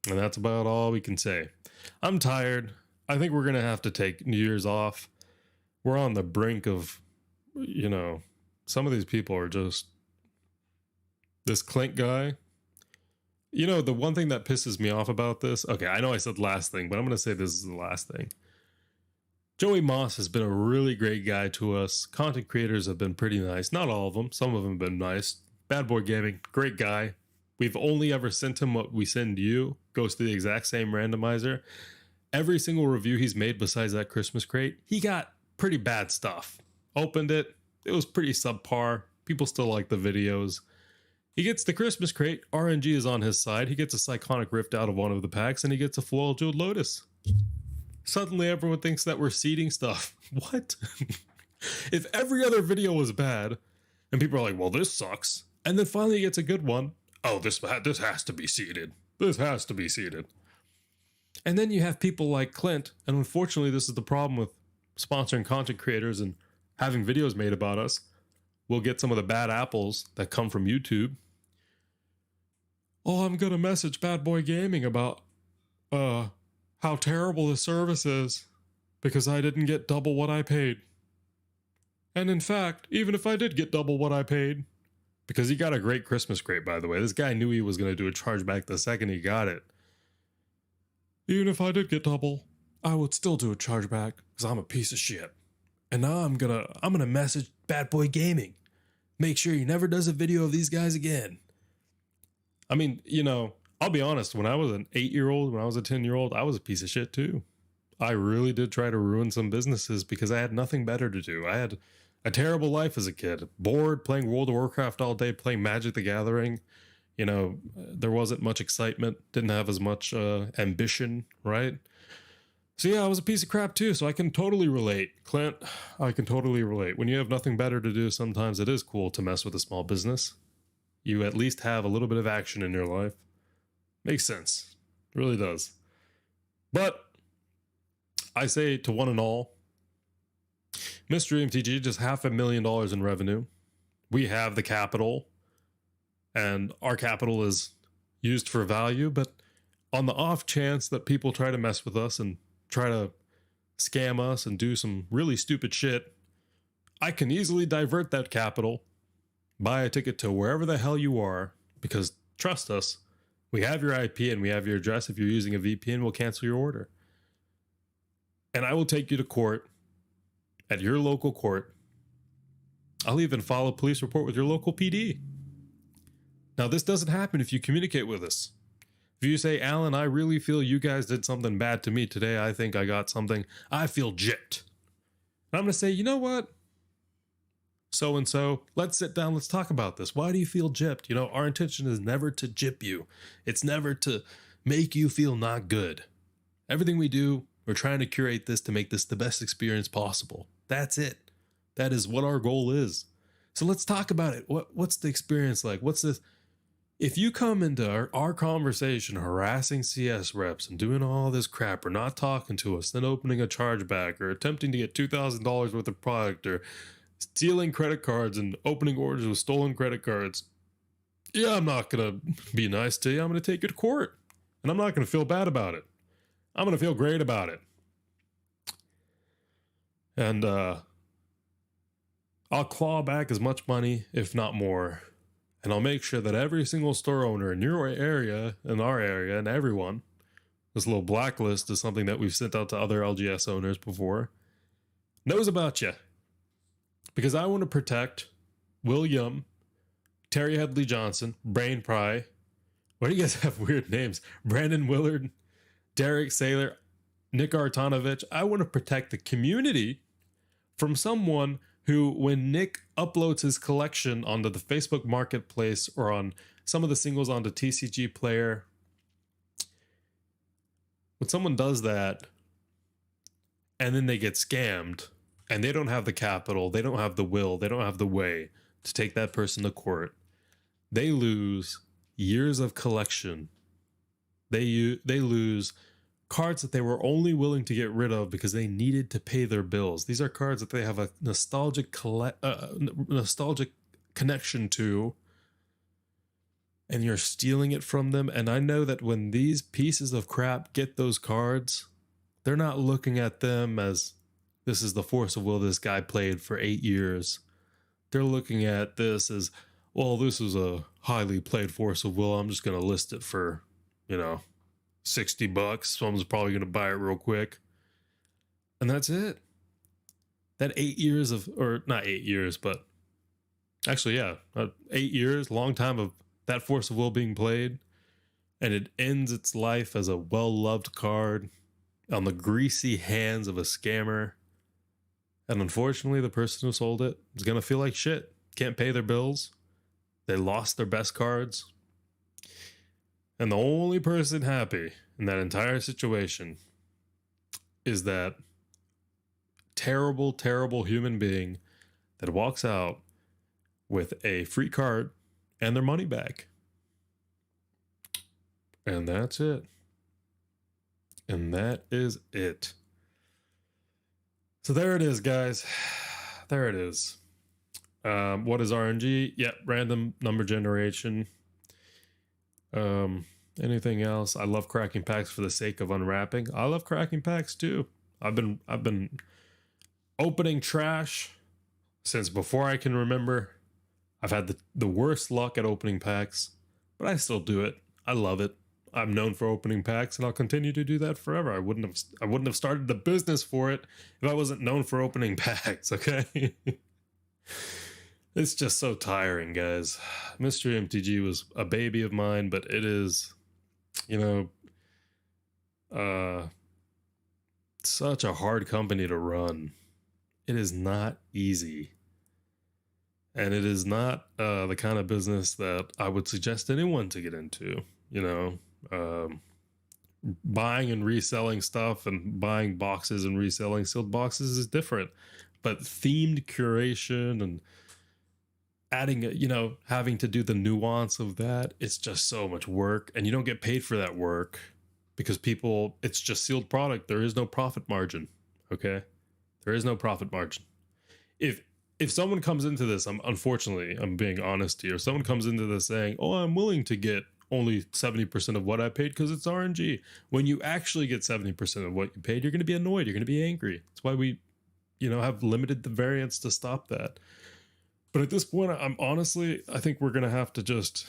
Speaker 1: And that's about all we can say. I'm tired. I think we're going to have to take New Year's off. We're on the brink of, some of these people are just. This Clint guy. The one thing that pisses me off about this. Okay, I know I said last thing, but I'm going to say this is the last thing. Joey Moss has been a really great guy to us. Content creators have been pretty nice. Not all of them. Some of them have been nice. Bad Boy Gaming, great guy. We've only ever sent him what we send you. Goes to the exact same randomizer. Every single review he's made besides that Christmas crate, he got pretty bad stuff. Opened it. It was pretty subpar. People still like the videos. He gets the Christmas crate. RNG is on his side. He gets a Psychonic Rift out of one of the packs, and he gets a Floral Jeweled Lotus. Suddenly everyone thinks that we're seeding stuff. What? If every other video was bad, and people are like, well, this sucks, and then finally he gets a good one, oh, this has to be seeded. This has to be seeded. And then you have people like Clint, and unfortunately this is the problem with sponsoring content creators and having videos made about us. We'll get some of the bad apples that come from YouTube. Oh, I'm going to message Bad Boy Gaming about how terrible the service is because I didn't get double what I paid. And in fact, even if I did get double what I paid, because he got a great Christmas crate, by the way. This guy knew he was going to do a chargeback the second he got it. Even if I did get double, I would still do a chargeback because I'm a piece of shit. And now I'm gonna message Bad Boy Gaming. Make sure he never does a video of these guys again. I mean, I'll be honest. When I was an 8-year-old, when I was a 10-year-old, I was a piece of shit too. I really did try to ruin some businesses because I had nothing better to do. I had a terrible life as a kid. Bored, playing World of Warcraft all day, playing Magic the Gathering. There wasn't much excitement. Didn't have as much ambition, right? So yeah, I was a piece of crap too. So I can totally relate. Clint, I can totally relate. When you have nothing better to do, sometimes it is cool to mess with a small business. You at least have a little bit of action in your life. Makes sense. It really does. But I say to one and all, Mystery MTG just $500,000 in revenue. We have the capital, and our capital is used for value. But on the off chance that people try to mess with us and try to scam us and do some really stupid shit, I can easily divert that capital, buy a ticket to wherever the hell you are, because trust us, we have your IP and we have your address. If you're using a VPN, we'll cancel your order. And I will take you to court, at your local court. I'll even file a police report with your local PD. Now, this doesn't happen if you communicate with us. If you say, Alan, I really feel you guys did something bad to me today. I think I got something. I feel gypped. And I'm going to say, you know what? So-and-so, let's sit down. Let's talk about this. Why do you feel gypped? Our intention is never to gyp you. It's never to make you feel not good. Everything we do, we're trying to curate this to make this the best experience possible. That's it. That is what our goal is. So let's talk about it. What's the experience like? What's this? If you come into our conversation harassing CS reps and doing all this crap or not talking to us, then opening a chargeback or attempting to get $2,000 worth of product or stealing credit cards and opening orders with stolen credit cards, yeah, I'm not going to be nice to you. I'm going to take you to court. And I'm not going to feel bad about it. I'm going to feel great about it. And I'll claw back as much money, if not more. And I'll make sure that every single store owner in your area, in our area, and everyone, this little blacklist is something that we've sent out to other LGS owners before, knows about you. Because I want to protect William, Terry Headley Johnson, Brain Pry. Why do you guys have weird names? Brandon Willard, Derek Saylor, Nick Artanovich. I want to protect the community from someone who, when Nick uploads his collection onto the Facebook Marketplace or on some of the singles onto TCG Player, when someone does that and then they get scammed and they don't have the capital, they don't have the will, they don't have the way to take that person to court, they lose years of collection. They lose cards that they were only willing to get rid of because they needed to pay their bills. These are cards that they have a nostalgic connection to. and you're stealing it from them. And I know that when these pieces of crap get those cards, they're not looking at them as this is the force of will this guy played for 8 years. They're looking at this as, well, this is a highly played force of will. I'm just going to list it for, $60. Someone's probably going to buy it real quick. And that's it. That 8 years of, or not 8 years, but actually, yeah, 8 years, long time of that force of will being played. And it ends its life as a well-loved card on the greasy hands of a scammer. And unfortunately, the person who sold it is going to feel like shit. Can't pay their bills. They lost their best cards. And the only person happy in that entire situation is that terrible, terrible human being that walks out with a free card and their money back. And that's it. And that is it. So there it is, guys. There it is. What is RNG? Yep, random number generation. Anything else? I love cracking packs for the sake of unwrapping. I love cracking packs too. I've been opening trash since before I can remember. I've had the worst luck at opening packs, but I still do it. I love it. I'm known for opening packs, and I'll continue to do that forever. I wouldn't have started the business for it if I wasn't known for opening packs, okay? It's just so tiring, guys. Mystery MTG was a baby of mine, but it is, such a hard company to run. It is not easy. And it is not the kind of business that I would suggest anyone to get into, buying and reselling stuff and buying boxes and reselling sealed boxes is different, but themed curation and adding, having to do the nuance of that, it's just so much work, and you don't get paid for that work because it's just sealed product. There is no profit margin. Okay. There is no profit margin. If someone comes into this, unfortunately, I'm being honest here. Someone comes into this saying, oh, I'm willing to get only 70% of what I paid because it's RNG. When you actually get 70% of what you paid, you're going to be annoyed. You're going to be angry. That's why we, have limited the variance to stop that. But at this point, I think we're going to have to just,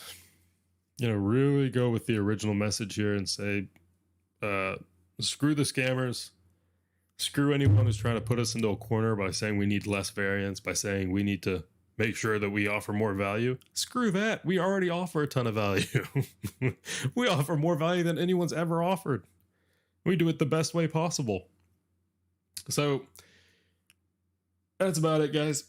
Speaker 1: really go with the original message here and say, screw the scammers. Screw anyone who's trying to put us into a corner by saying we need less variance, by saying we need to make sure that we offer more value. Screw that. We already offer a ton of value. We offer more value than anyone's ever offered. We do it the best way possible. So that's about it, guys.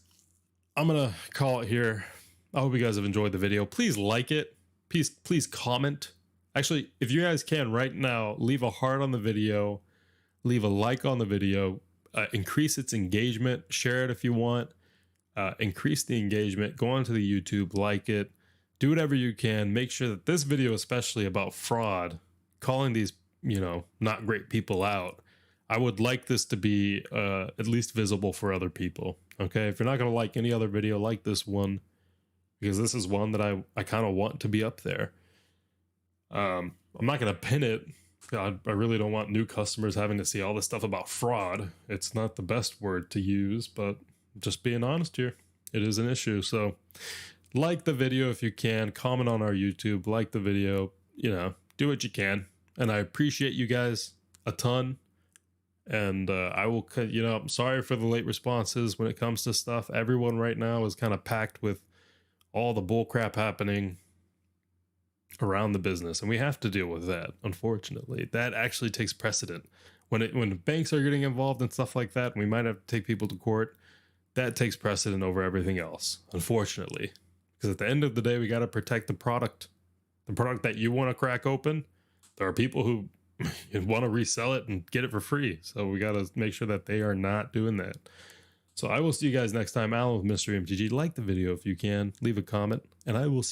Speaker 1: I'm going to call it here. I hope you guys have enjoyed the video. Please like it. Please comment. Actually, if you guys can right now, leave a heart on the video. Leave a like on the video, increase its engagement, share it if you want, increase the engagement, go onto the YouTube, like it, do whatever you can. Make sure that this video, especially about fraud, calling these, not great people out, I would like this to be at least visible for other people. Okay. If you're not going to like any other video, like this one, because this is one that I kind of want to be up there. I'm not going to pin it. I really don't want new customers having to see all this stuff about fraud. It's not the best word to use, but just being honest here, it is an issue. So like the video if you can, comment on our YouTube, like the video, do what you can. And I appreciate you guys a ton. And I will, I'm sorry for the late responses when it comes to stuff. Everyone right now is kind of packed with all the bull crap happening around the business, and we have to deal with that. Unfortunately, that actually takes precedent when banks are getting involved in stuff like that, and we might have to take people to court. That takes precedent over everything else, unfortunately, because at the end of the day, we got to protect the product that you want to crack open. There are people who want to resell it and get it for free, so we got to make sure that they are not doing that. So I will see you guys next time. Alan with Mystery MTG. Like the video if you can, leave a comment, and I will see